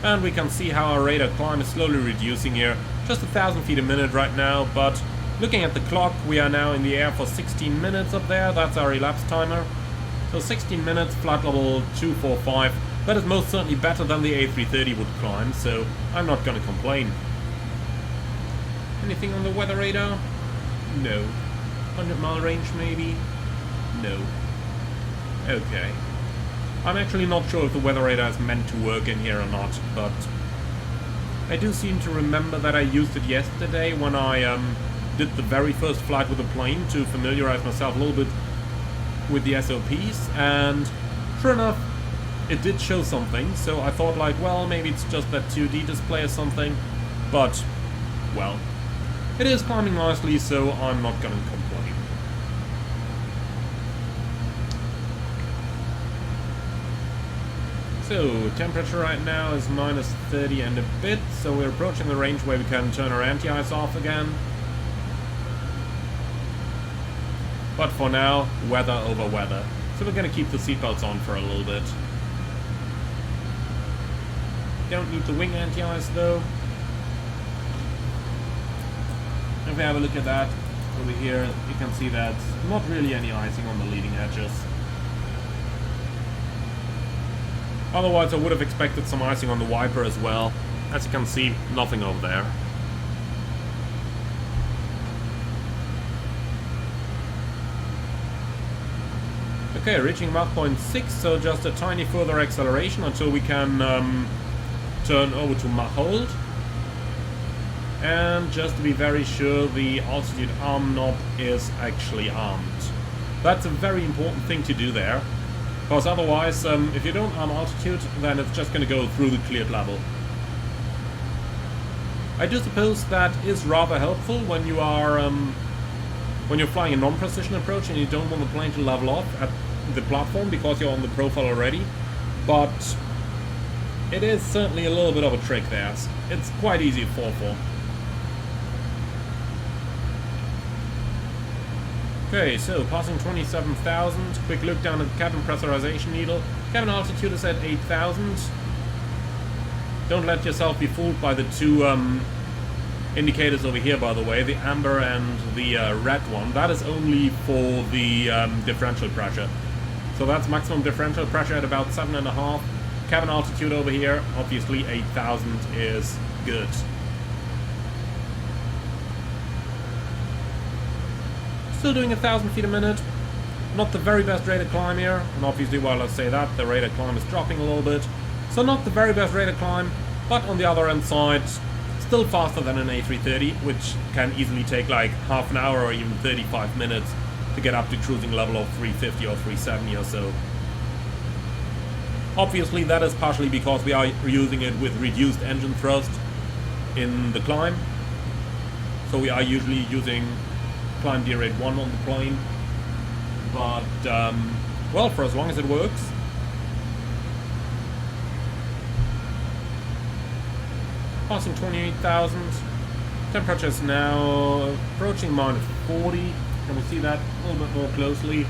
And we can see how our rate of climb is slowly reducing here. Just 1,000 feet a minute right now, but looking at the clock, we are now in the air for 16 minutes up there. That's our elapsed timer. So 16 minutes, flight level 245. That is most certainly better than the A330 would climb, so I'm not gonna complain. Anything on the weather radar? No. 100-mile range maybe? No. Okay. I'm actually not sure if the weather radar is meant to work in here or not, but I do seem to remember that I used it yesterday when I did the very first flight with the plane to familiarize myself a little bit with the SOPs, and sure enough, it did show something, so I thought like, well, maybe it's just that 2D display or something, but, well, it is climbing nicely, so I'm not gonna complain. So, temperature right now is minus 30 and a bit, so we're approaching the range where we can turn our anti-ice off again. But for now, weather over weather. So we're gonna keep the seatbelts on for a little bit. Don't need the wing anti-ice though. If we have a look at that over here, you can see that not really any icing on the leading edges. Otherwise I would have expected some icing on the wiper as well. As you can see, nothing over there. Okay, reaching Mach point 6, so just a tiny further acceleration until we can turn over to Mach hold. And just to be very sure, the altitude arm knob is actually armed. That's a very important thing to do there, because otherwise, if you don't arm altitude, then it's just going to go through the cleared level. I do suppose that is rather helpful when you are when you're flying a non-precision approach and you don't want the plane to level off at the platform because you're on the profile already, but it is certainly a little bit of a trick there. It's quite easy to fall for. Okay, so passing 27,000, quick look down at the cabin pressurization needle. Cabin altitude is at 8,000. Don't let yourself be fooled by the two indicators over here, by the way, the amber and the red one. That is only for the differential pressure. So that's maximum differential pressure at about 7.5. Cabin altitude over here, obviously 8,000 is good. Still doing 1,000 feet a minute. Not the very best rate of climb here, and obviously while I say that, the rate of climb is dropping a little bit. So not the very best rate of climb, but on the other end side, still faster than an A330, which can easily take like half an hour or even 35 minutes to get up to cruising level of 350 or 370 or so. Obviously that is partially because we are using it with reduced engine thrust in the climb. So we are usually using climb gear rate 1 on the plane. But, well, for as long as it works. Passing 28,000. Temperature is now approaching minus 40. Can we see that a little bit more closely?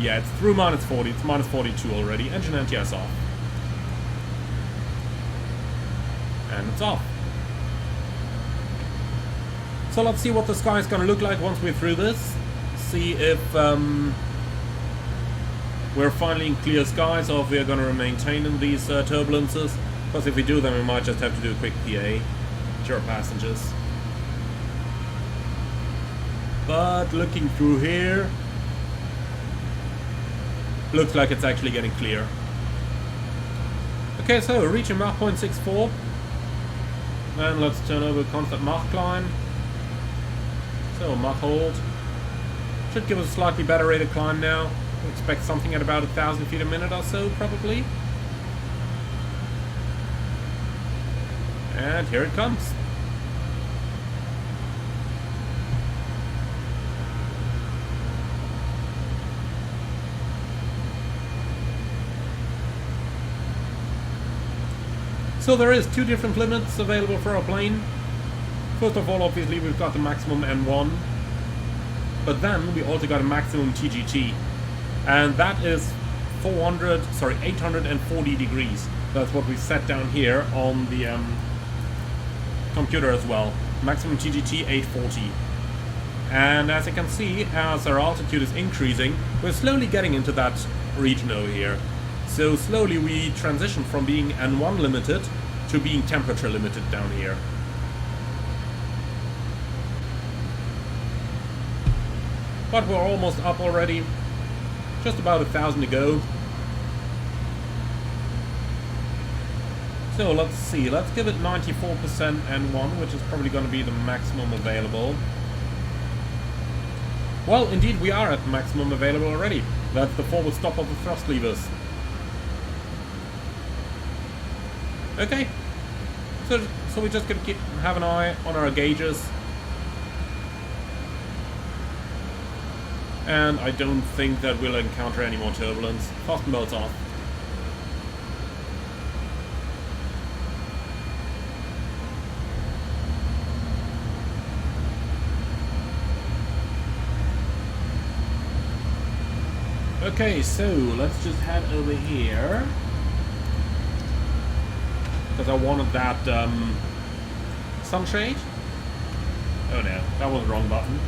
Yeah, it's through minus 40. It's minus 42 already. Engine anti-ice off. And it's off. So let's see what the sky is going to look like once we're through this. See if we're finally in clear skies or if we're going to maintain in these turbulences. Because if we do, then we might just have to do a quick PA to our passengers. But looking through here, looks like it's actually getting clear. Okay, so reaching Mach 0.64. Then let's turn over constant Mach climb. So Mach hold. Should give us a slightly better rate of climb now. We expect something at about 1,000 feet a minute or so, probably. And here it comes. So there is two different limits available for our plane. First of all, obviously we've got the maximum N1, but then we also got a maximum TGT, and that is 840 degrees. That's what we set down here on the computer as well. Maximum TGT 840. And as you can see, as our altitude is increasing, we're slowly getting into that region over here. So slowly we transition from being N1 limited to being temperature limited down here. But we're almost up already. Just about 1,000 to go. So let's see, let's give it 94% N1, which is probably going to be the maximum available. Well, indeed we are at maximum available already. That's the forward stop of the thrust levers. Okay, so we just gotta have an eye on our gauges. And I don't think that we'll encounter any more turbulence. Fasten belts off. Okay, so let's just head over here. because I wanted that sunshade. Oh no, that was the wrong button.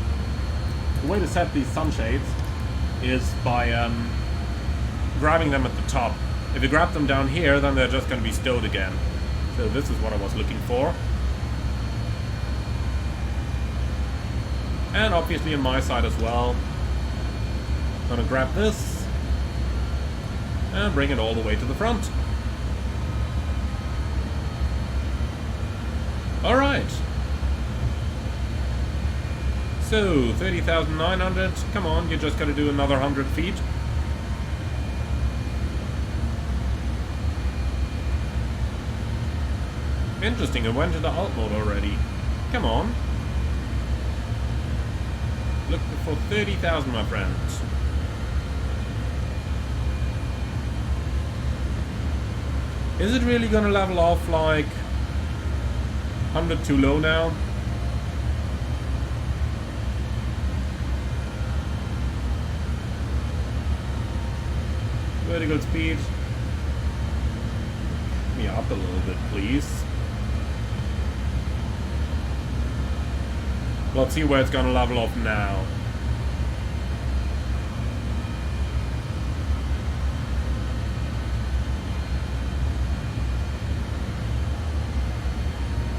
The way to set these sunshades is by grabbing them at the top. If you grab them down here, then they're just going to be stowed again. So this is what I was looking for. And obviously on my side as well. Gonna grab this and bring it all the way to the front. Alright. So, 30,900. Come on, you just gotta do another 100 feet. Interesting, it went into alt mode already. Come on. Looking for 30,000, my friends. Is it really gonna level off like 100 too low now? Vertical speed. Get me up a little bit, please. Let's see where it's gonna level off now.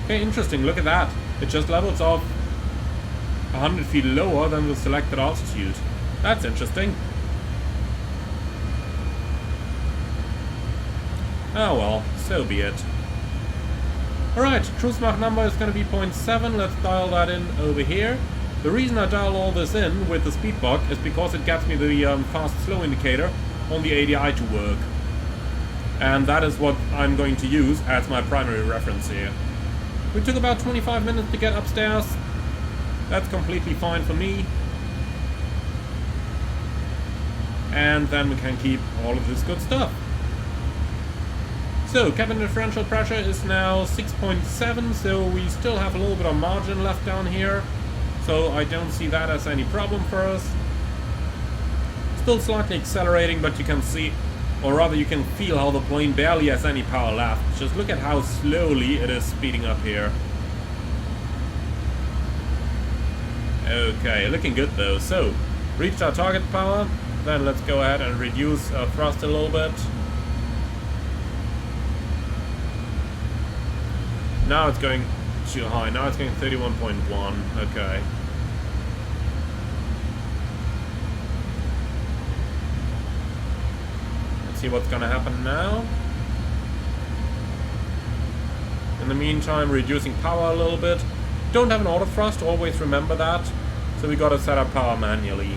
Okay, interesting, look at that. It just levels off 100 feet lower than the selected altitude. That's interesting. Oh well, so be it. Alright, cruise Mach number is going to be 0.7. Let's dial that in over here. The reason I dial all this in with the speed bug is because it gets me the fast-slow indicator on the ADI to work. And that is what I'm going to use as my primary reference here. We took about 25 minutes to get upstairs. That's completely fine for me. And then we can keep all of this good stuff. So, cabin differential pressure is now 6.7, so we still have a little bit of margin left down here. So I don't see that as any problem for us. Still slightly accelerating, but you can see, or rather you can feel how the plane barely has any power left. Just look at how slowly it is speeding up here. Okay, looking good though. So, reached our target power. Then let's go ahead and reduce our thrust a little bit. Now it's going too high. Now it's going 31.1. Okay. Let's see what's gonna happen now. In the meantime, reducing power a little bit. Don't have an auto thrust, always remember that. So we gotta set our power manually.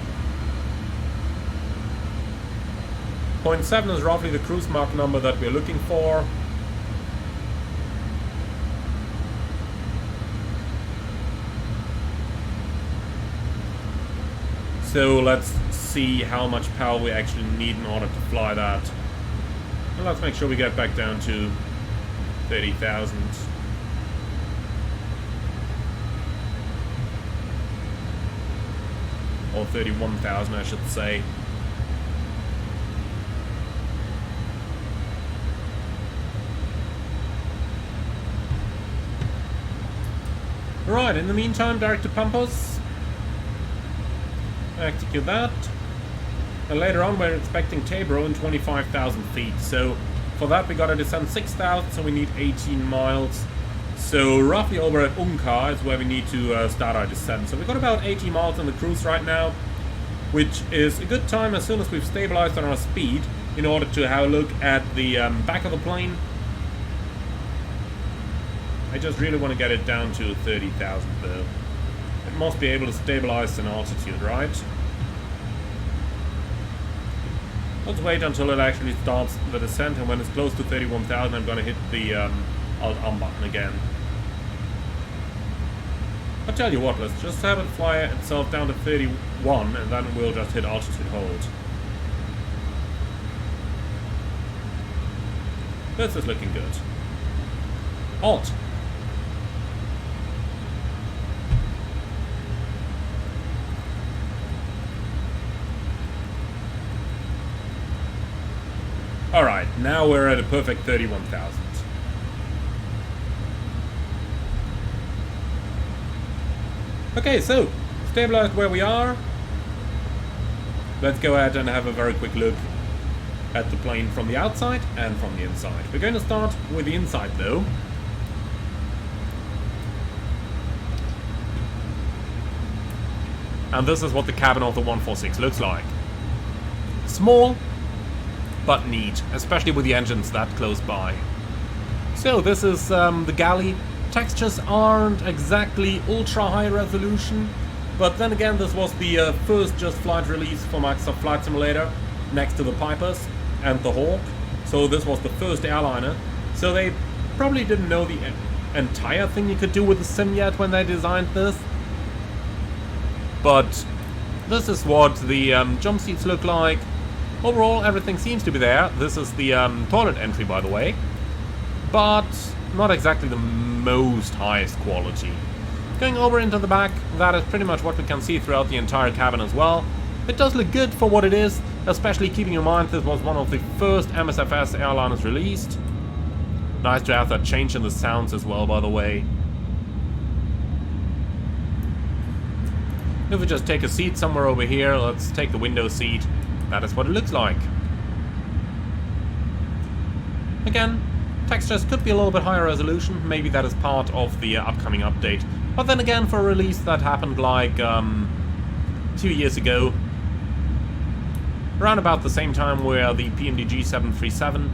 0.7 is roughly the cruise Mach number that we're looking for. So let's see how much power we actually need in order to fly that. And let's make sure we get back down to 30,000. Or 31,000, I should say. Right, in the meantime, direct to Pampas. Execute that. And later on we're expecting Tabro in 25,000 feet. So for that we gotta descend 6,000, so we need 18 miles. So roughly over at Unkar is where we need to start our descent. So we've got about 80 miles on the cruise right now, which is a good time as soon as we've stabilized on our speed in order to have a look at the back of the plane. I just really want to get it down to 30,000 though. It must be able to stabilize in altitude, right? Let's wait until it actually starts the descent, and when it's close to 31,000 I'm going to hit the Alt-Arm button again. I'll tell you what, let's just have it fly itself down to 31 and then we'll just hit altitude hold. This is looking good. Alt. Alright, now we're at a perfect 31,000. Okay, so stabilized where we are. Let's go ahead and have a very quick look at the plane from the outside and from the inside. We're going to start with the inside though. And this is what the cabin of the 146 looks like. Small, but neat, especially with the engines that close by. So this is the galley. Textures aren't exactly ultra high resolution, but then again this was the first Just Flight release for Microsoft Flight Simulator next to the Pipers and the Hawk. So this was the first airliner. So they probably didn't know the entire thing you could do with the sim yet when they designed this. But this is what the jump seats look like. Overall, everything seems to be there. This is the toilet entry, by the way. But not exactly the most highest quality. Going over into the back, that is pretty much what we can see throughout the entire cabin as well. It does look good for what it is, especially keeping in mind this was one of the first MSFS airliners released. Nice to have that change in the sounds as well, by the way. If we just take a seat somewhere over here, let's take the window seat. That is what it looks like. Again, textures could be a little bit higher resolution. Maybe that is part of the upcoming update. But then again, for a release that happened like 2 years ago, around about the same time where the PMDG 737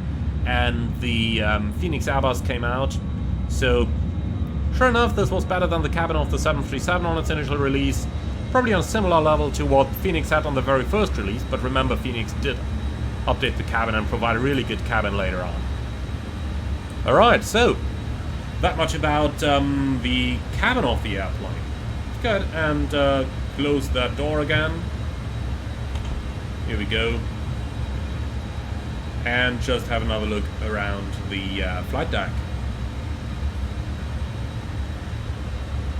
and the Phoenix Airbus came out. So, sure enough, this was better than the cabin of the 737 on its initial release. Probably on a similar level to what Phoenix had on the very first release, but remember Phoenix did update the cabin and provide a really good cabin later on. Alright, so that much about the cabin of the airplane. Let's go ahead and close that door again. Here we go. And just have another look around the flight deck.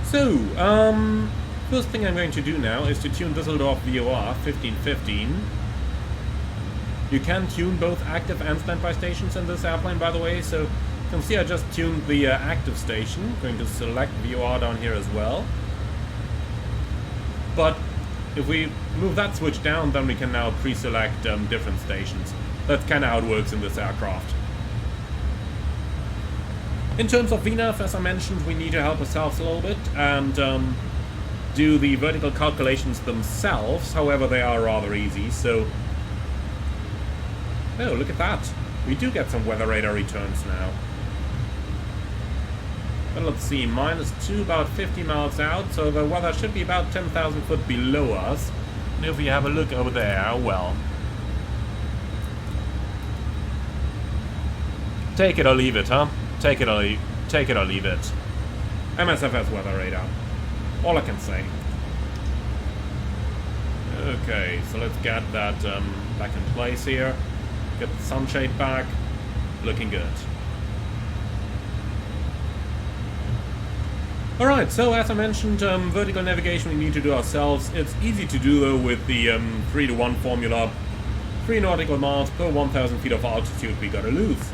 So, first thing I'm going to do now is to tune Düsseldorf VOR 1515. You can tune both active and standby stations in this airplane, by the way, so you can see I just tuned the active station. I'm going to select VOR down here as well. But if we move that switch down, then we can now pre-select different stations. That's kind of how it works in this aircraft. In terms of VNAV, as I mentioned, we need to help ourselves a little bit and do the vertical calculations themselves. However, they are rather easy, so... Oh, look at that. We do get some weather radar returns now. But let's see, -2, about 50 miles out, so the weather should be about 10,000 foot below us. And if we have a look over there, well... Take it or leave it, huh? Take it or leave it. MSFS weather radar. All I can say. Okay, so let's get that back in place here. Get the sunshade back. Looking good. Alright, so as I mentioned, vertical navigation we need to do ourselves. It's easy to do though with the 3-to-1 formula. 3 nautical miles per 1,000 feet of altitude we gotta lose.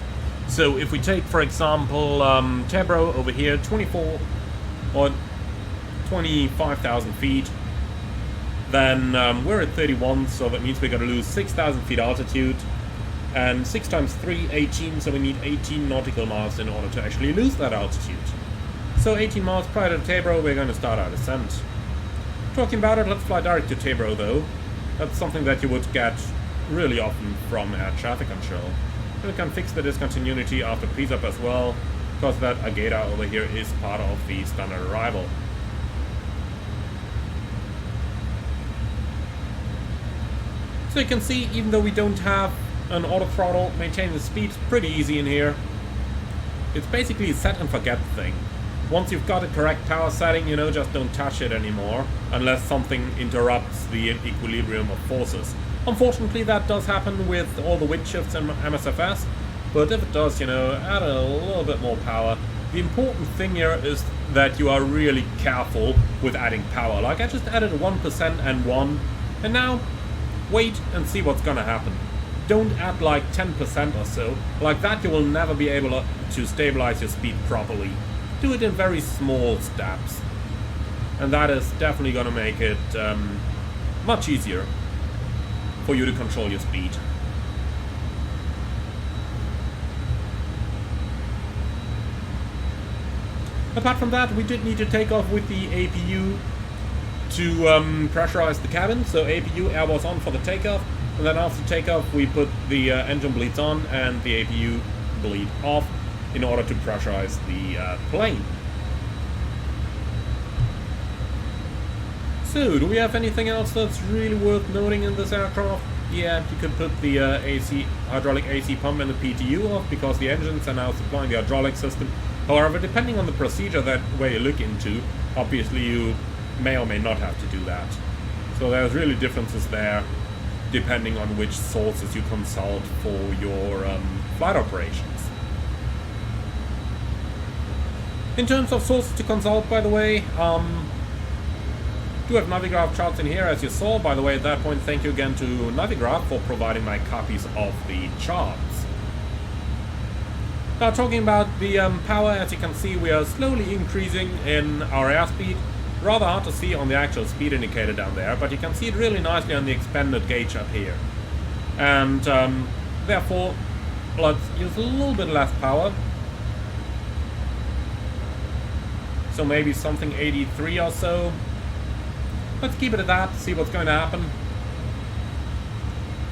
So if we take, for example, Tebro over here, 24 or 25,000 feet, then we're at 31, so that means we gotta lose 6,000 feet altitude. And 6 times 3, 18, so we need 18 nautical miles in order to actually lose that altitude. So 18 miles prior to Tebro, we're going to start our descent. Talking about it, let's fly direct to Tebro though. That's something that you would get really often from air traffic control. We can fix the discontinuity after pre-up as well, because that Agata over here is part of the standard arrival. So you can see, even though we don't have an auto throttle, maintaining the speed is pretty easy in here. It's basically a set and forget thing. Once you've got a correct power setting, you know, just don't touch it anymore, unless something interrupts the equilibrium of forces. Unfortunately, that does happen with all the wind shifts in MSFS, but if it does, you know, add a little bit more power. The important thing here is that you are really careful with adding power. Like, I just added 1% and 1, and now, wait and see what's gonna happen. Don't add like 10% or so. Like that, you will never be able to stabilize your speed properly. Do it in very small steps. and that is definitely going to make it much easier for you to control your speed. Apart from that, we did need to take off with the APU to pressurize the cabin. So APU air was on for the takeoff, and then after takeoff we put the engine bleeds on and the APU bleed off in order to pressurize the plane. So, do we have anything else that's really worth noting in this aircraft? Yeah, you could put the hydraulic AC pump and the PTU off because the engines are now supplying the hydraulic system. However, depending on the procedure that where you look into, obviously you may or may not have to do that. So there's really differences there depending on which sources you consult for your flight operations. In terms of sources to consult, by the way, do have Navigraph charts in here, as you saw. By the way, at that point, thank you again to Navigraph for providing my copies of the charts. Now, talking about the power, as you can see, we are slowly increasing in our airspeed. Rather hard to see on the actual speed indicator down there, but you can see it really nicely on the expanded gauge up here. And therefore, let's use a little bit less power. So maybe something 83 or so. Let's keep it at that, see what's going to happen.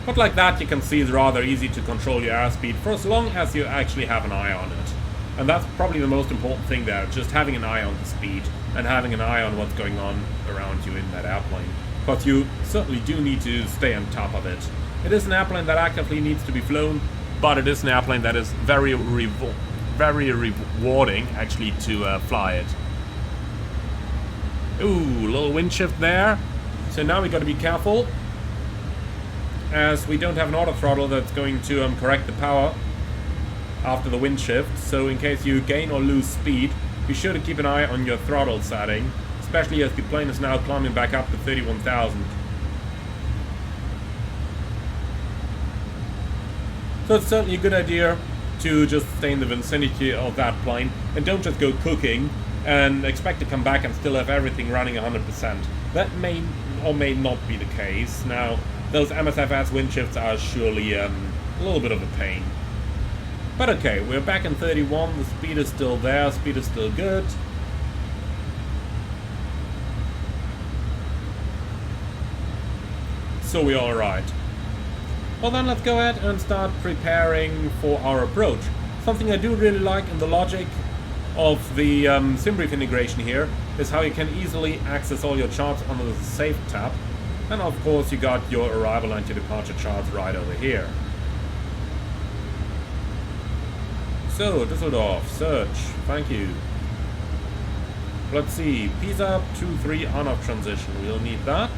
But like that, you can see it's rather easy to control your airspeed for as long as you actually have an eye on it. And that's probably the most important thing there, just having an eye on the speed and having an eye on what's going on around you in that airplane. Because you certainly do need to stay on top of it. It is an airplane that actively needs to be flown, but it is an airplane that is very rewarding actually to fly it. Ooh, little wind shift there. So now we got to be careful, as we don't have an auto throttle that's going to correct the power after the wind shift. So in case you gain or lose speed, be sure to keep an eye on your throttle setting, especially as the plane is now climbing back up to 31,000. So it's certainly a good idea to just stay in the vicinity of that plane and don't just go cooking and expect to come back and still have everything running 100%. That may or may not be the case. Now, those MSFS wind shifts are surely a little bit of a pain. But okay, we're back in 31, the speed is still there, speed is still good. So we're alright. Well then, let's go ahead and start preparing for our approach. Something I do really like in the logic of the SimBrief integration here is how you can easily access all your charts under the Save tab. And of course you got your arrival and your departure charts right over here. So, Düsseldorf, search, thank you. Let's see, Pisa 23 on-off transition, we'll need that.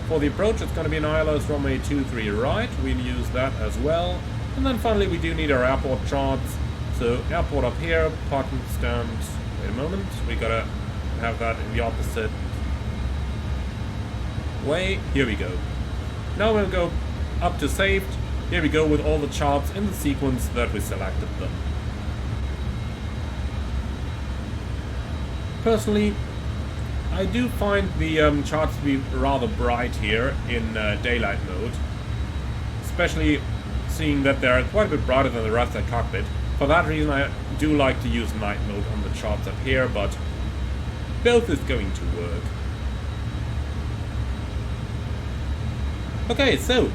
For the approach it's going to be an ILS runway 23 right, we'll use that as well. And then finally we do need our airport charts. So airport up here, parking stands, wait a moment, we gotta have that in the opposite way. Here we go. Now we'll go up to saved. Here we go with all the charts in the sequence that we selected them. Personally, I do find the charts to be rather bright here in daylight mode, especially seeing that they're quite a bit brighter than the rest of the cockpit. For that reason, I do like to use night mode on the charts up here, but both is going to work. Okay, so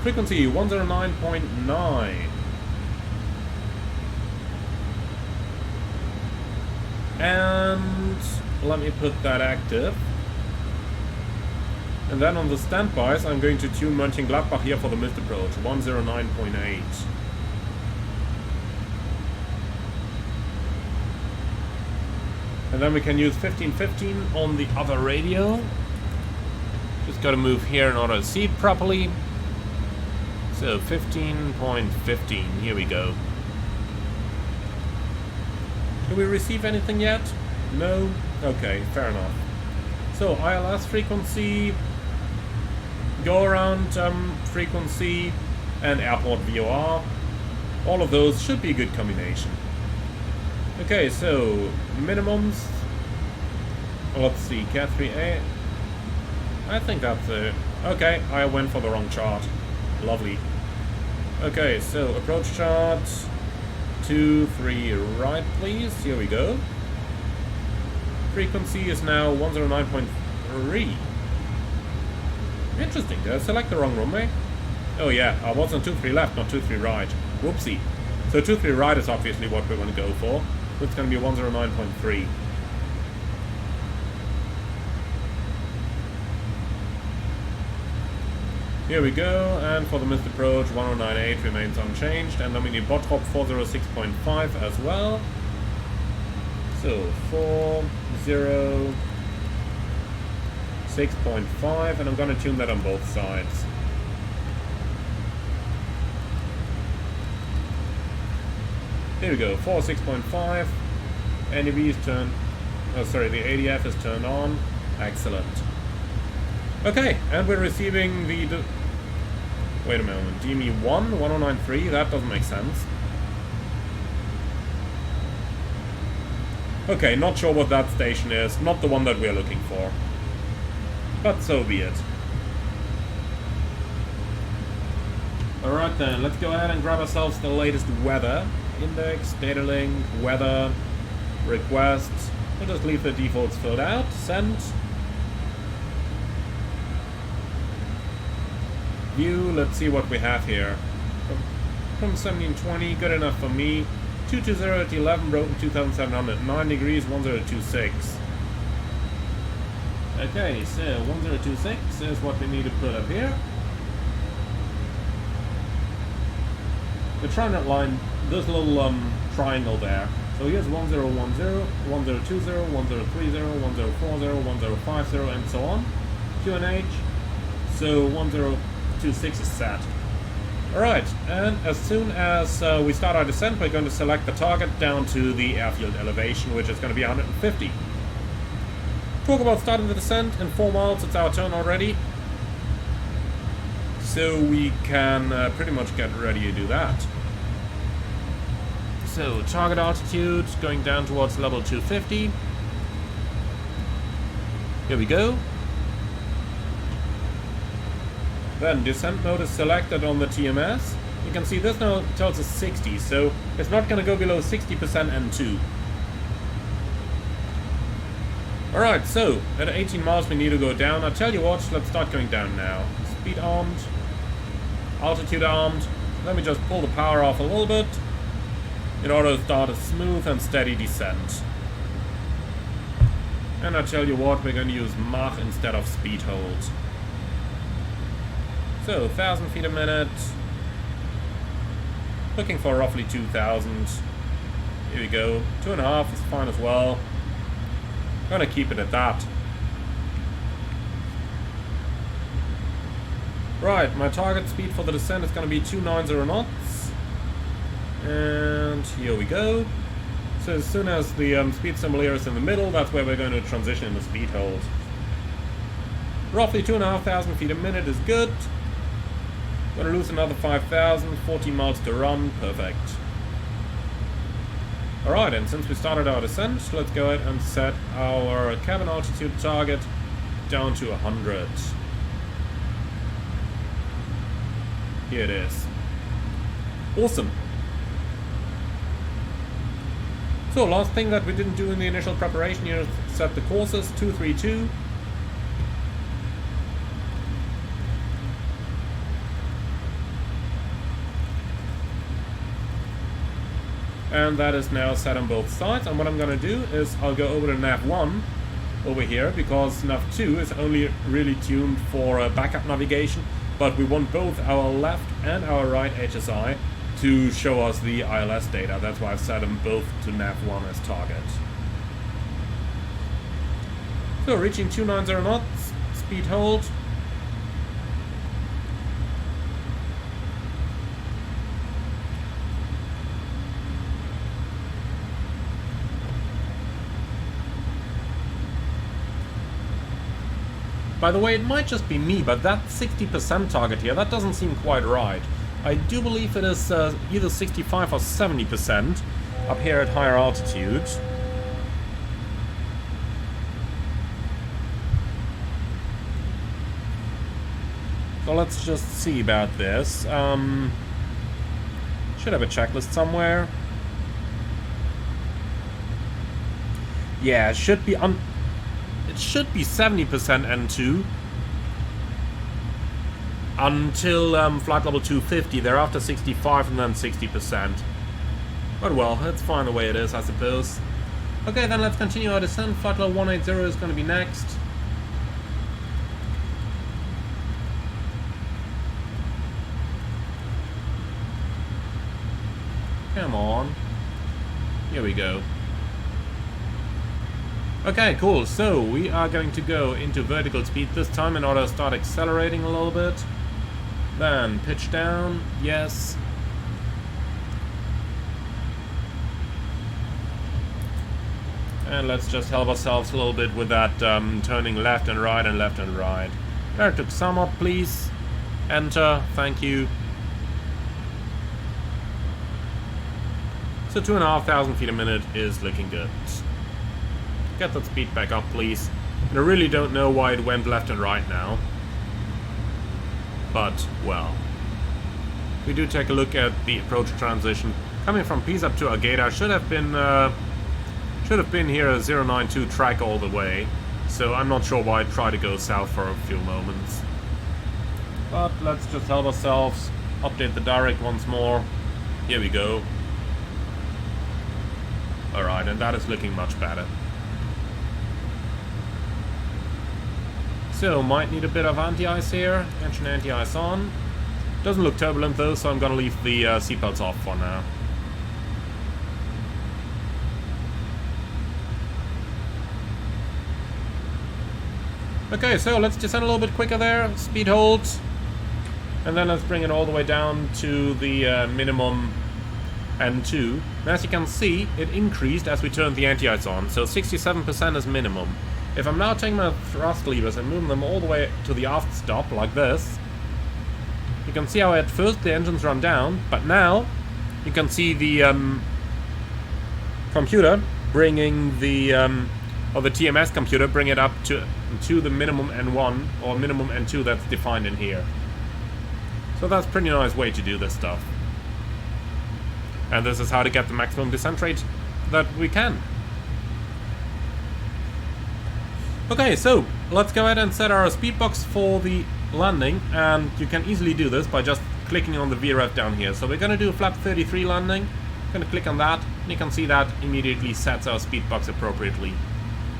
frequency 109.9. And let me put that active. And then on the standbys, I'm going to tune Mönchengladbach here for the missed approach, 109.8. And then we can use 1515 on the other radio. Just got to move here in order to see it properly. So 15.15, here we go. Did we receive anything yet? No? Okay, fair enough. So ILS frequency, go around frequency, and airport VOR. All of those should be a good combination. Okay, so minimums Let's see, Cat 3A. I think that's it. Okay, I went for the wrong chart. Lovely. Okay, so approach chart 23 right, please. Here we go. Frequency is now 109.3. Interesting. Did I select the wrong runway? Oh yeah, I was on 23 left, not 23 right. Whoopsie. So 23 right is obviously what we're going to go for. So it's going to be 109.3. Here we go, and for the missed approach, 1098 remains unchanged, and then we need bot drop 406.5 as well. So 406.5, and I'm going to tune that on both sides. Here we go, 406.5. NEB is turned. Oh, sorry, the ADF is turned on. Excellent. Okay, and we're receiving the. Wait a moment, DME 1093? That doesn't make sense. Okay, not sure what that station is. Not the one that we're looking for. But so be it. Alright then, let's go ahead and grab ourselves the latest weather. Index, data link, weather, requests. We'll just leave the defaults filled out. Send. View, let's see what we have here. From 1720, good enough for me. 220 at 11, broken 2700, 9 degrees, 1026. Okay, so 1026 is what we need to put up here. We're trying to line this little triangle there. So here's 1010, 1020, 1030, 1040, 1050, and so on. QNH. So 1026 is set. Alright, and as soon as we start our descent, we're going to select the target down to the airfield elevation, which is going to be 150. Talk about starting the descent in 4 miles, it's our turn already. So we can pretty much get ready to do that. So, target altitude going down towards level 250. Here we go. Then descent mode is selected on the TMS. You can see this now tells us 60, so it's not going to go below 60% N2. Alright, so at 18 miles we need to go down. I'll tell you what, let's start going down now. Speed armed, altitude armed. Let me just pull the power off a little bit in order to start a smooth and steady descent. And I'll tell you what, we're going to use Mach instead of speed hold. So, 1,000 feet a minute. Looking for roughly 2,000. Here we go. 2.5 is fine as well. Gonna keep it at that. Right, my target speed for the descent is gonna be 290 knots. And here we go. So as soon as the speed symbol here is in the middle, that's where we're going to transition into speed hold. Roughly 2,500 feet a minute is good. Gonna lose another 5,000, 14 miles to run, perfect. Alright, and since we started our descent, let's go ahead and set our cabin altitude target down to 100. Here it is. Awesome. So, last thing that we didn't do in the initial preparation here is set the courses, 232. And that is now set on both sides, and what I'm going to do is I'll go over to nav 1 over here, because nav 2 is only really tuned for backup navigation, but we want both our left and our right HSI to show us the ILS data. That's why I've set them both to nav 1 as target. So reaching 290 knots, speed hold. By the way, it might just be me, but that 60% target here, that doesn't seem quite right. I do believe it is either 65 or 70% up here at higher altitude. So let's just see about this. Should have a checklist somewhere. Yeah, it should be 70% N2 until flight level 250. Thereafter 65 and then 60%. But well, that's fine the way it is, I suppose. Okay, then let's continue our descent. Flight level 180 is going to be next. Come on. Here we go. Okay, cool. So we are going to go into vertical speed this time in order to start accelerating a little bit. Then pitch down. Yes. And let's just help ourselves a little bit with that turning left and right and left and right. There, took some up, please. Enter. Thank you. So 2,500 feet a minute is looking good. Get that speed back up, please. And I really don't know why it went left and right now. But, well. We do take a look at the approach transition. Coming from Pisa to Agata should have been here a 092 track all the way. So I'm not sure why I tried to go south for a few moments. But let's just help ourselves. Update the direct once more. Here we go. Alright, and that is looking much better. So, might need a bit of anti-ice here. Engine anti-ice on. Doesn't look turbulent though, so I'm gonna leave the seatbelts off for now. Okay, so let's descend a little bit quicker there. Speed hold. And then let's bring it all the way down to the minimum N2. And as you can see, it increased as we turned the anti-ice on, so 67% is minimum. If I'm now taking my thrust levers and moving them all the way to the aft stop, like this, you can see how at first the engines run down, but now you can see the computer bringing the, or the TMS computer bring it up to the minimum N1 or minimum N2 that's defined in here. So that's a pretty nice way to do this stuff. And this is how to get the maximum descent rate that we can. Okay, so let's go ahead and set our speed box for the landing, and you can easily do this by just clicking on the VREF down here. So we're going to do a flap 33 landing. I'm going to click on that, and you can see that immediately sets our speed box appropriately.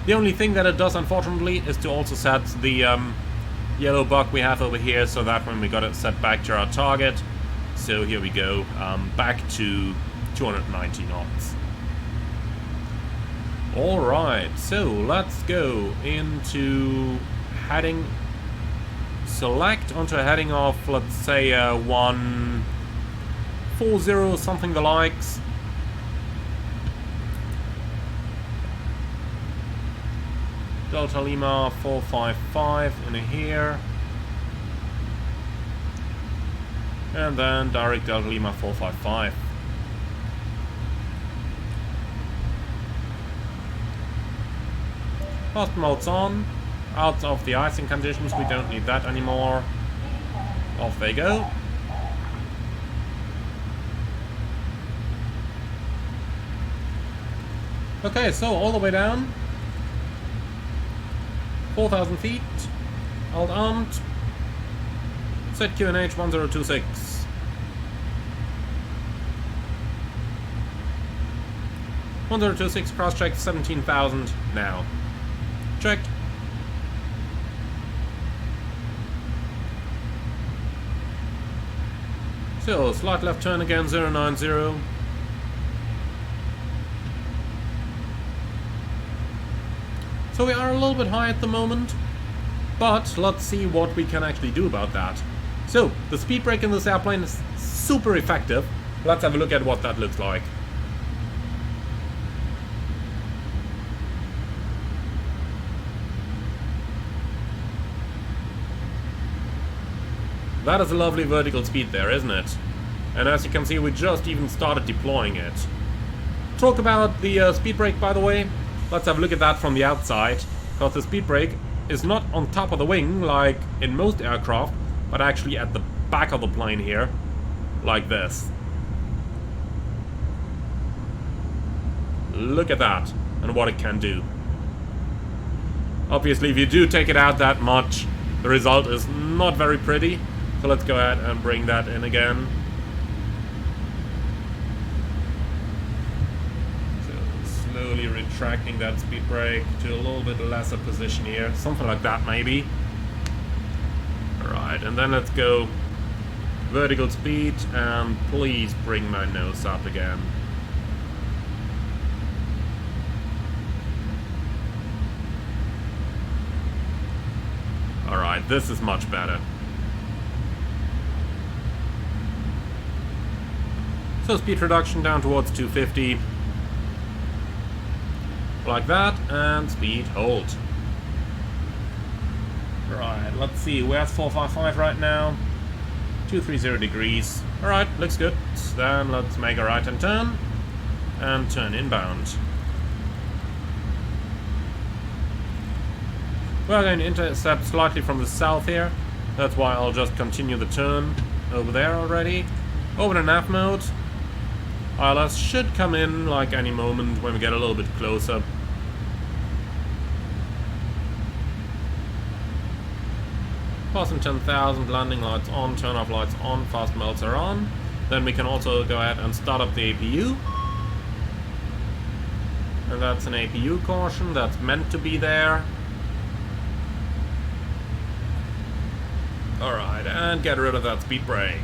The only thing that it does, unfortunately, is to also set the yellow buck we have over here, so that when we got it set back to our target. So here we go, back to 290 knots. Alright, so let's go into heading, select onto a heading of, let's say, 140, something the likes. Delta Lima 455 in here. And then direct Delta Lima 455. Fast mode's on. Out of the icing conditions, we don't need that anymore. Off they go. Okay, so all the way down. 4,000 feet. Hold armed. Set QNH 1026. cross check 17,000 now. Checked. So, slight left turn again, 090. So we are a little bit high at the moment, but let's see what we can actually do about that. So, the speed brake in this airplane is super effective. Let's have a look at what that looks like. That is a lovely vertical speed there, isn't it? And as you can see, we just even started deploying it. Talk about the speed brake, by the way. Let's have a look at that from the outside, because the speed brake is not on top of the wing like in most aircraft, but actually at the back of the plane here, like this. Look at that, and what it can do. Obviously, if you do take it out that much, the result is not very pretty. So let's go ahead and bring that in again. So slowly retracting that speed brake to a little bit lesser position here. Something like that, maybe. Alright, and then let's go vertical speed, and please bring my nose up again. Alright, this is much better. So speed reduction down towards 250. Like that, and speed hold. Right, let's see, where's 455 right now? 230 degrees. Alright, looks good. Then let's make a right-hand turn and turn inbound. We're going to intercept slightly from the south here. That's why I'll just continue the turn over there already. Over to nav mode. ILS should come in like any moment when we get a little bit closer. Passing 10,000, landing lights on, turn off lights on, fast melts are on. Then we can also go ahead and start up the APU. And that's an APU caution, that's meant to be there. Alright, and get rid of that speed brake.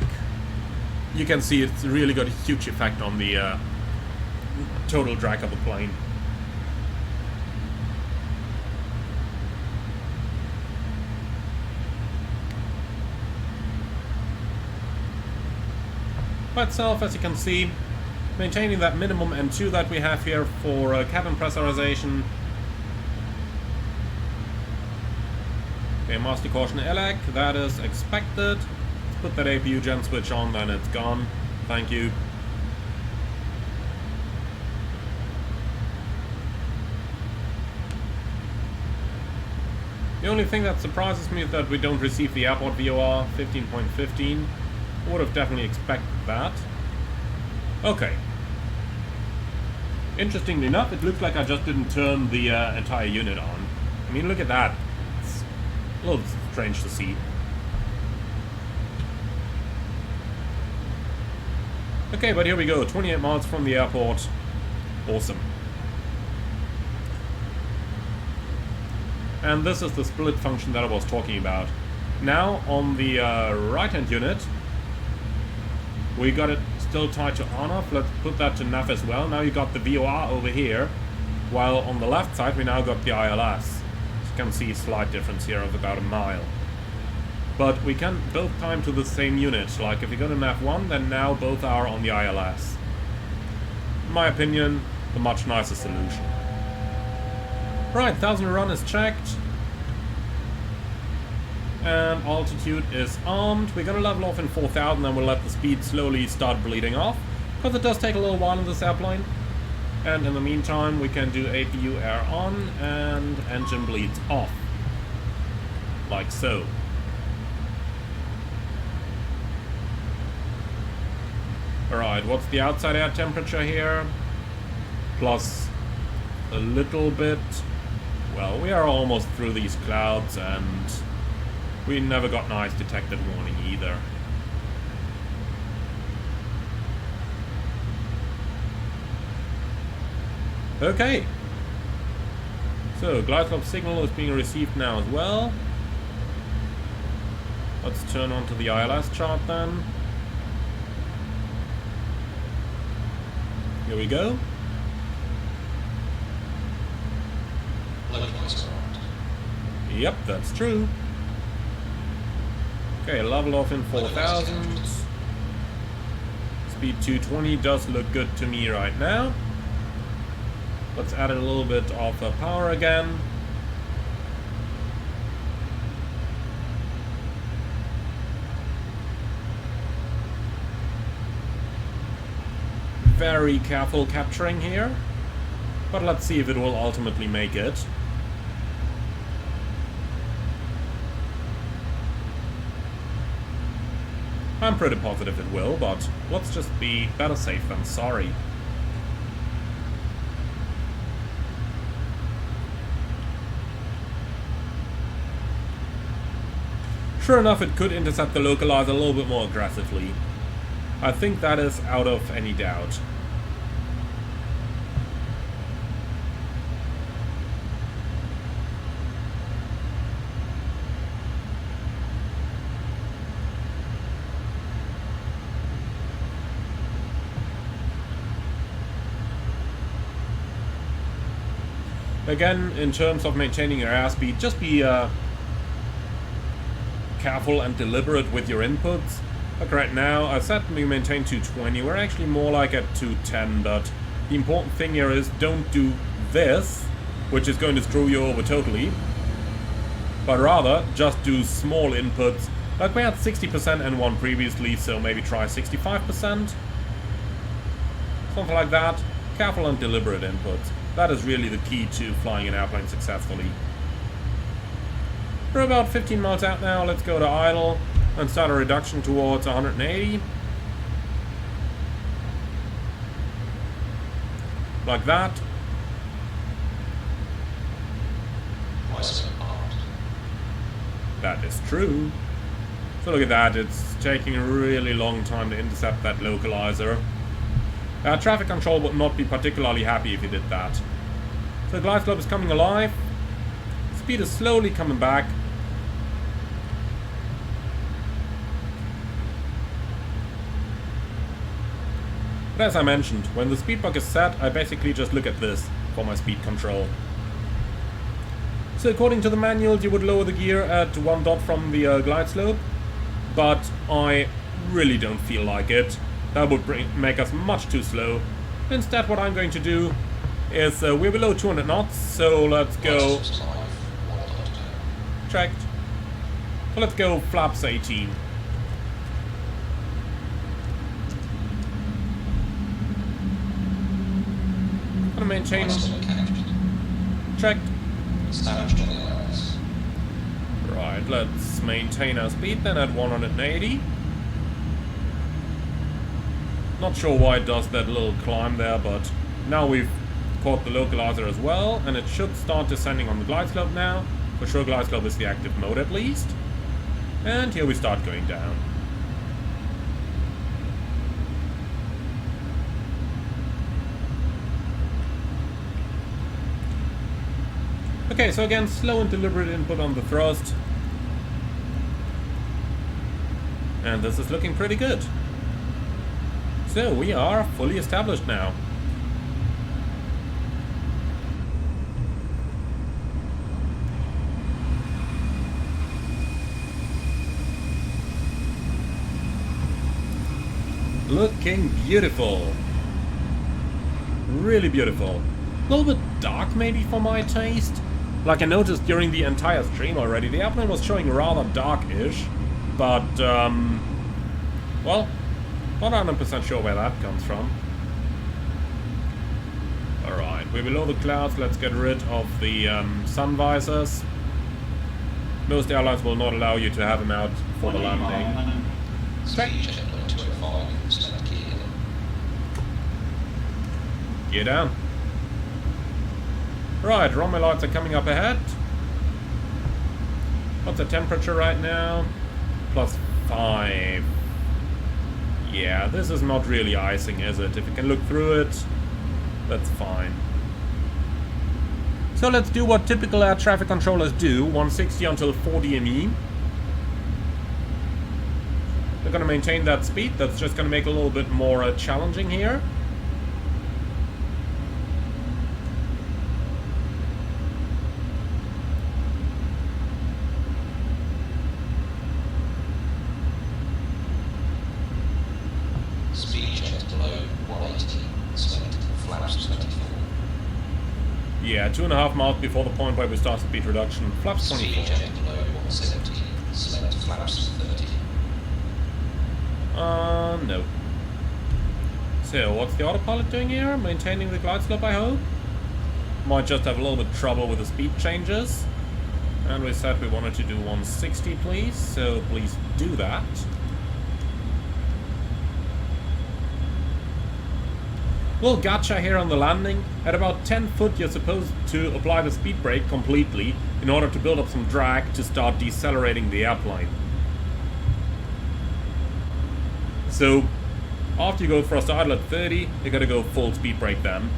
You can see it's really got a huge effect on the total drag of the plane. By itself, as you can see, maintaining that minimum N2 that we have here for cabin pressurization. Okay, master caution ELEC, that is expected. Let's put that APU gen switch on, then it's gone. Thank you. The only thing that surprises me is that we don't receive the airport VOR 15.15. I would have definitely expected that. Okay. Interestingly enough, it looks like I just didn't turn the entire unit on. I mean, look at that. It's a little strange to see. Okay, but here we go. 28 miles from the airport. Awesome. And this is the split function that I was talking about. Now, on the right-hand unit, we got it still tied to on-off. Let's put that to nav as well. Now you got the VOR over here, while on the left side we now got the ILS. As you can see, a slight difference here of about a mile. But we can both time to the same unit. Like if you go to nav 1, then now both are on the ILS. In my opinion, the much nicer solution. Right, 1000 run is checked. And altitude is armed. We're gonna level off in 4000 and we'll let the speed slowly start bleeding off, because it does take a little while in this airplane. And in the meantime we can do APU air on and engine bleeds off. Like so. Alright, what's the outside air temperature here? Plus a little bit. Well, we are almost through these clouds and we never got an ice detected warning either. Okay. So, glide slope signal is being received now as well. Let's turn on to the ILS chart then. Here we go. Yep, that's true. Okay, level off in 4000. Speed 220 does look good to me right now. Let's add a little bit of power again. Very careful capturing here, but let's see if it will ultimately make it. I'm pretty positive it will, but let's just be better safe than sorry. Sure enough, it could intercept the localizer a little bit more aggressively. I think that is out of any doubt. Again, in terms of maintaining your airspeed, just be careful and deliberate with your inputs. Like right now, I said we maintain 220, we're actually more like at 210, but the important thing here is don't do this, which is going to screw you over totally, but rather just do small inputs. Like we had 60% N1 previously, so maybe try 65%. Something like that. Careful and deliberate inputs. That is really the key to flying an airplane successfully. We're about 15 miles out now. Let's go to idle and start a reduction towards 180. Like that. That is true. So look at that. It's taking a really long time to intercept that localizer. Traffic control would not be particularly happy if you did that. So the glide slope is coming alive. Speed is slowly coming back. But as I mentioned, when the speed bug is set, I basically just look at this for my speed control. So according to the manual, you would lower the gear at 1 dot from the glide slope, but I really don't feel like it. That would make us much too slow. Instead, what I'm going to do is we're below 200 knots, so let's go. Checked. So let's go flaps 18. Gonna maintain. Checked. Right, let's maintain our speed then at 180. Not sure why it does that little climb there, but now we've caught the localizer as well, and it should start descending on the glide slope now. For sure, glide slope is the active mode at least. And here we start going down. Okay, so again, slow and deliberate input on the thrust. And this is looking pretty good. So we are fully established now. Looking beautiful. Really beautiful. A little bit dark maybe for my taste. Like I noticed during the entire stream already, the airplane was showing rather dark-ish. But, well, not 100% sure where that comes from. Alright, we're below the clouds. Let's get rid of the sun visors. Most airlines will not allow you to have them out for the landing. Gear down. Right, runway lights are coming up ahead. What's the temperature right now? +5. Yeah, this is not really icing, is it? If you can look through it, that's fine. So let's do what typical air traffic controllers do, 160 until 40 ME. We're going to maintain that speed. That's just going to make it a little bit more challenging here. Yeah, 2.5 miles before the point where we start speed reduction. Flaps 24. No. So, what's the autopilot doing here? Maintaining the glide slope, I hope? Might just have a little bit of trouble with the speed changes. And we said we wanted to do 160, please, so please do that. Little gotcha here on the landing. At about 10 foot you're supposed to apply the speed brake completely in order to build up some drag to start decelerating the airplane. So after you go thrust idle at 30, you gotta go full speed brake then.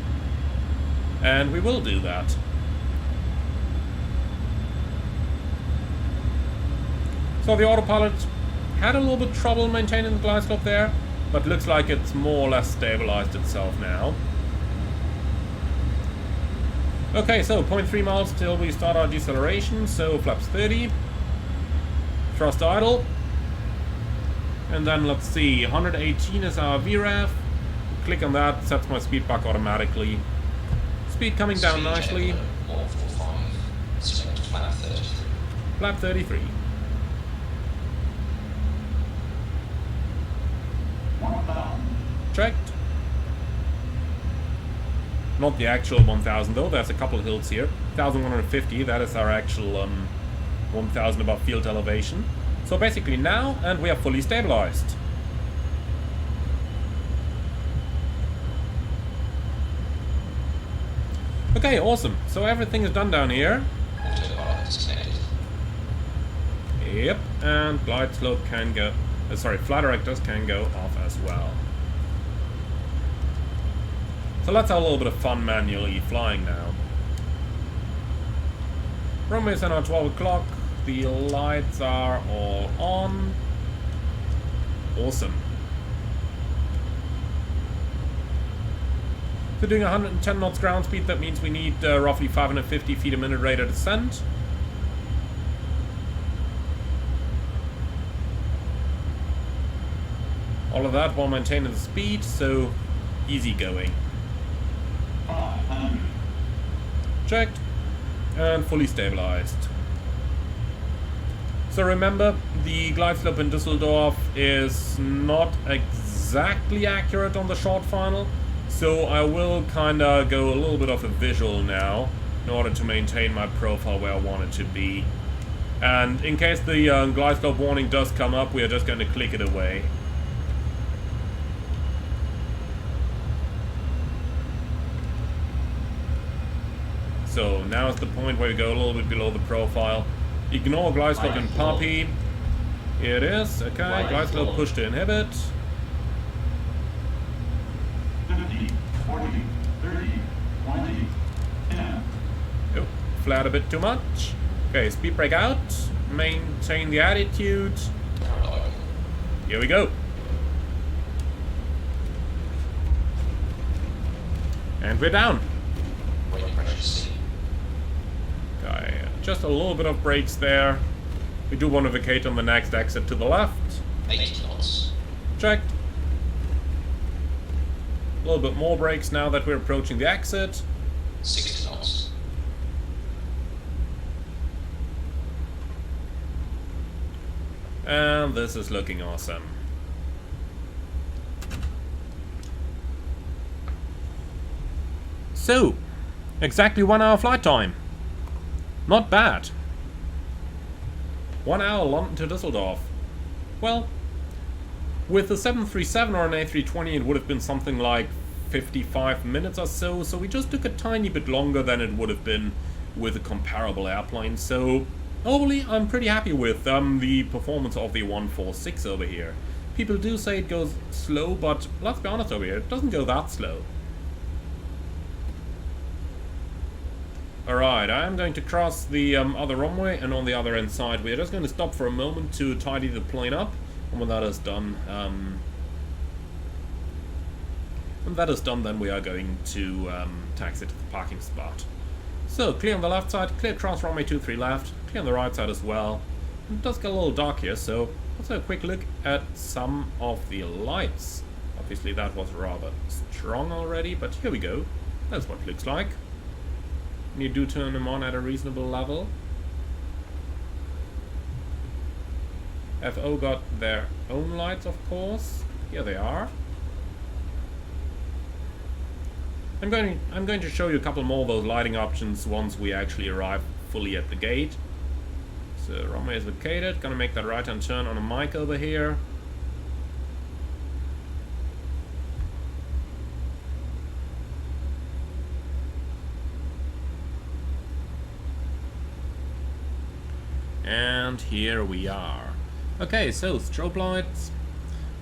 And we will do that. So the autopilot had a little bit of trouble maintaining the glide slope there, but looks like it's more or less stabilized itself now. Okay, so 0.3 miles till we start our deceleration, so flaps 30. Thrust idle. And then let's see, 118 is our VREF. Click on that, sets my speed back automatically. Speed coming down nicely. 445, select flap 33. Flap 33. Checked. Not the actual 1000 though, there's a couple of hills here. 1150, that is our actual 1000 above field elevation. So basically now, and we are fully stabilized. Okay, awesome. So everything is done down here. Autopilot disconnected. Yep, and glide slope can go, flight directors can go off as well. So let's have a little bit of fun manually flying now. Runway is now 12 o'clock. The lights are all on. Awesome. So doing 110 knots ground speed, that means we need roughly 550 feet a minute rate of descent. All of that while maintaining the speed, so easy going. 500. Checked. And fully stabilized. So remember, the glide slope in Düsseldorf is not exactly accurate on the short final, so I will kinda go a little bit of a visual now in order to maintain my profile where I want it to be. And in case the glide slope warning does come up, we are just going to click it away. So now is the point where we go a little bit below the profile. Ignore glide slope and puppy. Here it is. Okay, glide slope push to inhibit. 50, 40, 30, 20, 10. Oh, flat a bit too much. Okay, speed brake out. Maintain the attitude. Here we go. And we're down. Brake pressure C. Okay, just a little bit of brakes there. We do want to vacate on the next exit to the left. 80 knots. Checked. A little bit more brakes now that we're approaching the exit. 60 knots. And this is looking awesome. So, exactly 1 hour flight time. Not bad. 1 hour London to Düsseldorf. Well, with a 737 or an A320 it would have been something like 55 minutes or so, so we just took a tiny bit longer than it would have been with a comparable airplane. So, overall, I'm pretty happy with the performance of the 146 over here. People do say it goes slow, but let's be honest over here, it doesn't go that slow. Alright, I am going to cross the other runway, and on the other end side we are just going to stop for a moment to tidy the plane up. And when that is done, then we are going to taxi to the parking spot. So, clear on the left side, clear cross runway 23 left, clear on the right side as well. It does get a little dark here, so let's have a quick look at some of the lights. Obviously that was rather strong already, but here we go. That's what it looks like. And you do turn them on at a reasonable level. FO got their own lights, of course. Here they are. I'm going to show you a couple more of those lighting options once we actually arrive fully at the gate. So runway is vacated. Gonna make that right-hand turn on a mic over here. And here we are. Okay, so strobe lights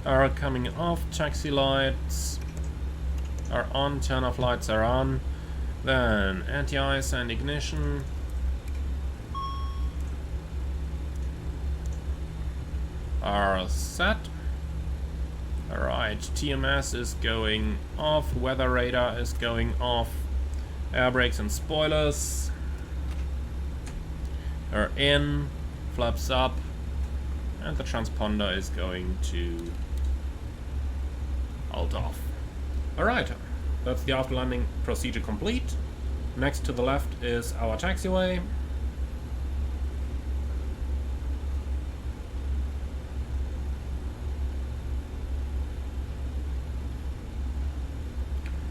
are coming off, taxi lights are on, turn off lights are on, then anti-ice and ignition are set. Alright, TMS is going off, weather radar is going off, air brakes and spoilers are in, flaps up, and the transponder is going to alt off. Alright, that's the after landing procedure complete. Next to the left is our taxiway.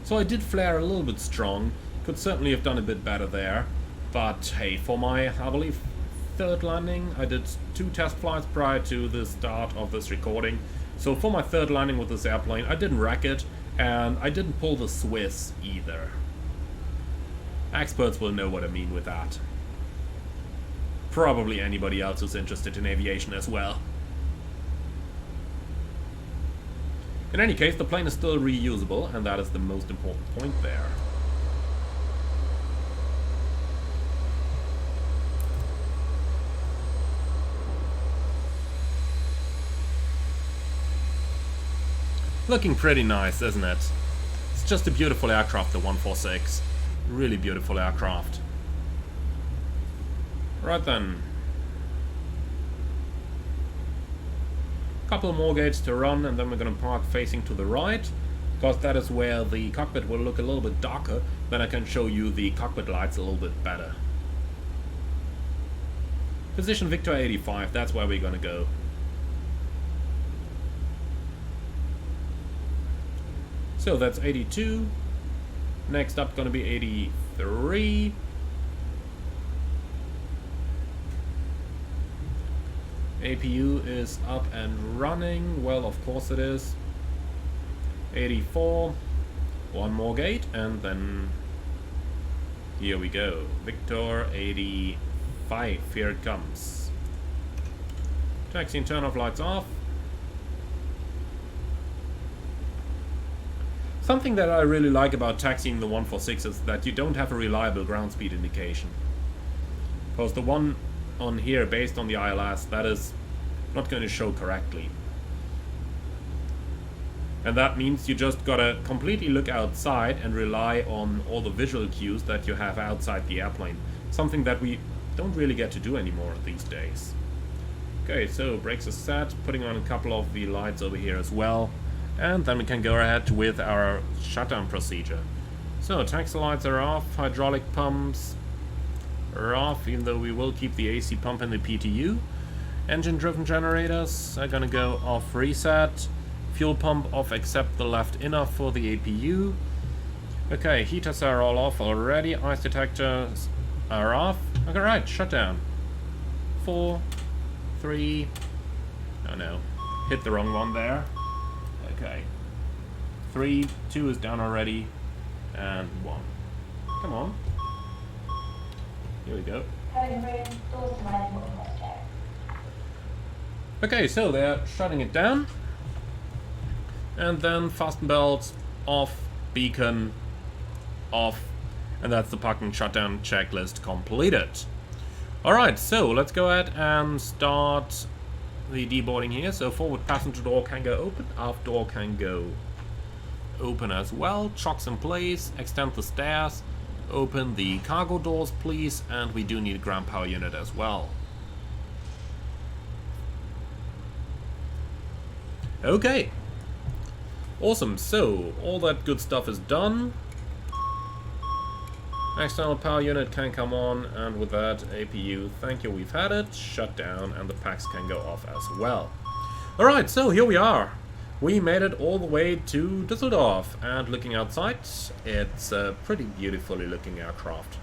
So I did flare a little bit strong, could certainly have done a bit better there, but hey, for my, I believe, third landing, I did 2 test flights prior to the start of this recording, so for my third landing with this airplane, I didn't wreck it, and I didn't pull the Swiss either. Experts will know what I mean with that. Probably anybody else who's interested in aviation as well. In any case, the plane is still reusable, and that is the most important point there. Looking pretty nice, isn't it? It's just a beautiful aircraft, the 146. Really beautiful aircraft. Right then. Couple more gates to run, and then we're going to park facing to the right, because that is where the cockpit will look a little bit darker. Then I can show you the cockpit lights a little bit better. Position Victor 85, that's where we're going to go. So that's 82. Next up going to be 83. APU is up and running. Well, of course it is. 84. One more gate, and then here we go. Victor 85. Here it comes. Taxi and turn off lights off. Something that I really like about taxiing the 146 is that you don't have a reliable ground speed indication. Because the one on here, based on the ILS, that is not going to show correctly. And that means you just gotta completely look outside and rely on all the visual cues that you have outside the airplane. Something that we don't really get to do anymore these days. Okay, so brakes are set, putting on a couple of the lights over here as well. And then we can go ahead with our shutdown procedure. So taxi lights are off, hydraulic pumps are off, even though we will keep the AC pump in the PTU. Engine driven generators are gonna go off reset. Fuel pump off except the left inner for the APU. Okay, heaters are all off already. Ice detectors are off. Okay, right, shutdown. 4, 3, oh no, hit the wrong one there. Okay. 3, 2 is down already, and 1. Come on. Here we go. Okay, so they're shutting it down. And then fasten belts off, beacon off, and that's the parking shutdown checklist completed. Alright, so let's go ahead and start the deboarding here. So forward passenger door can go open, aft door can go open as well. Chocks in place, extend the stairs, open the cargo doors please, and we do need a ground power unit as well. Okay, awesome, so all that good stuff is done. External power unit can come on, and with that, APU, thank you, we've had it, shut down, and the packs can go off as well. Alright, so here we are. We made it all the way to Düsseldorf, and looking outside, it's a pretty beautifully looking aircraft.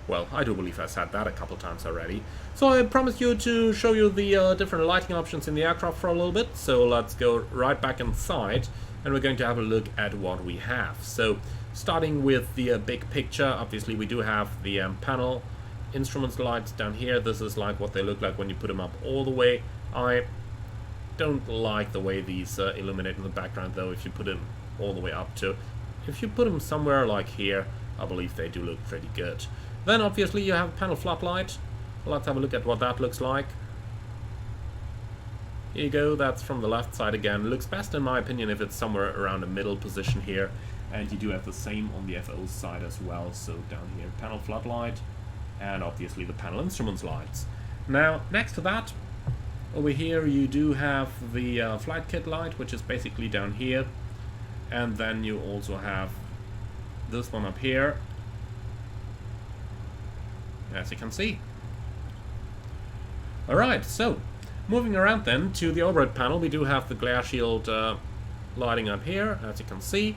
Well, I do believe I've said that a couple times already. So I promised you to show you the different lighting options in the aircraft for a little bit, so let's go right back inside, and we're going to have a look at what we have. So, starting with the big picture, obviously we do have the panel instruments lights down here, this is like what they look like when you put them up all the way. I don't like the way these illuminate in the background though, if you put them all the way up to. If you put them somewhere like here, I believe they do look pretty good. Then obviously you have panel floodlight. Let's have a look at what that looks like. Here you go, that's from the left side again. Looks best in my opinion if it's somewhere around the middle position here. And you do have the same on the FO side as well. So down here, panel floodlight, and obviously the panel instruments lights. Now, next to that, over here you do have the flight kit light, which is basically down here. And then you also have this one up here, as you can see. Alright, so moving around then to the overhead panel, we do have the glare shield lighting up here, as you can see.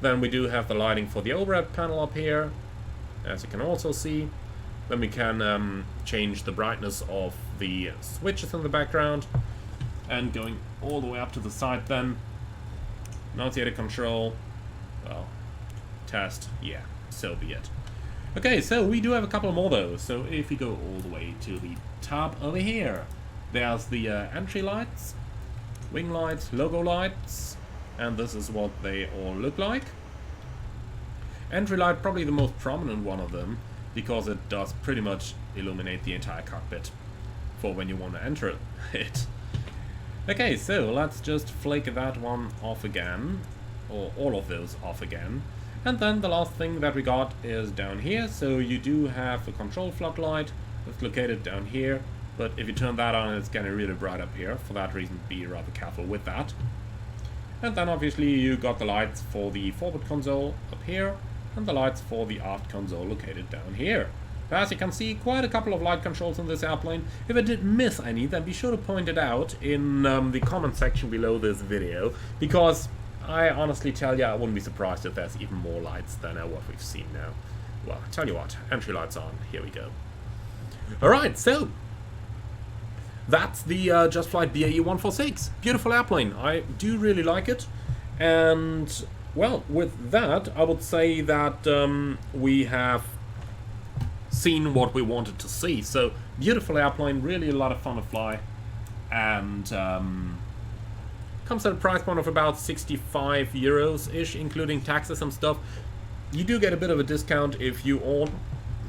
Then we do have the lighting for the overhead panel up here, as you can also see. Then we can change the brightness of the switches in the background. And going all the way up to the side then, annunciator control, well, test, yeah, so be it. Okay, so we do have a couple more though. So if we go all the way to the top over here, there's the entry lights, wing lights, logo lights, and this is what they all look like. Entry light, probably the most prominent one of them, because it does pretty much illuminate the entire cockpit for when you want to enter it. Okay, so let's just flake that one off again, or all of those off again. And then the last thing that we got is down here. So you do have a control floodlight that's located down here, but if you turn that on, it's getting really bright up here. For that reason, be rather careful with that. And then obviously you got the lights for the forward console up here, and the lights for the aft console located down here. As you can see, quite a couple of light controls in this airplane. If I did miss any, then be sure to point it out in the comment section below this video, because I honestly tell you, I wouldn't be surprised if there's even more lights than what we've seen now. Well, I tell you what, entry lights on, here we go. Alright, so that's the Just Flight BAE146. Beautiful airplane, I do really like it. And, well, with that, I would say that we have seen what we wanted to see. So, beautiful airplane, really a lot of fun to fly. And, comes at a price point of about 65 euros-ish, including taxes and stuff. You do get a bit of a discount if you own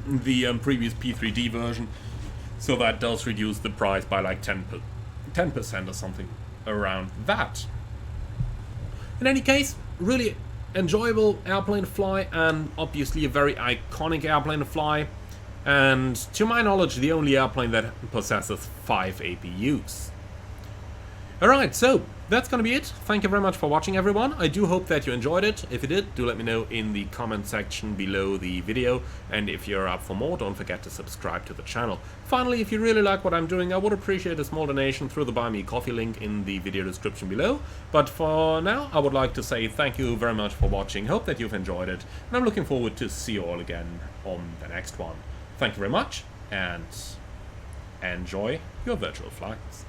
the previous P3D version, so that does reduce the price by like 10% or something around that. In any case, really enjoyable airplane to fly, and obviously a very iconic airplane to fly, and to my knowledge the only airplane that possesses 5 APUs. Alright, so that's gonna be it. Thank you very much for watching, everyone. I do hope that you enjoyed it. If you did, do let me know in the comment section below the video. And if you're up for more, don't forget to subscribe to the channel. Finally, if you really like what I'm doing, I would appreciate a small donation through the Buy Me Coffee link in the video description below. But for now, I would like to say thank you very much for watching. Hope that you've enjoyed it. And I'm looking forward to see you all again on the next one. Thank you very much, and enjoy your virtual flights.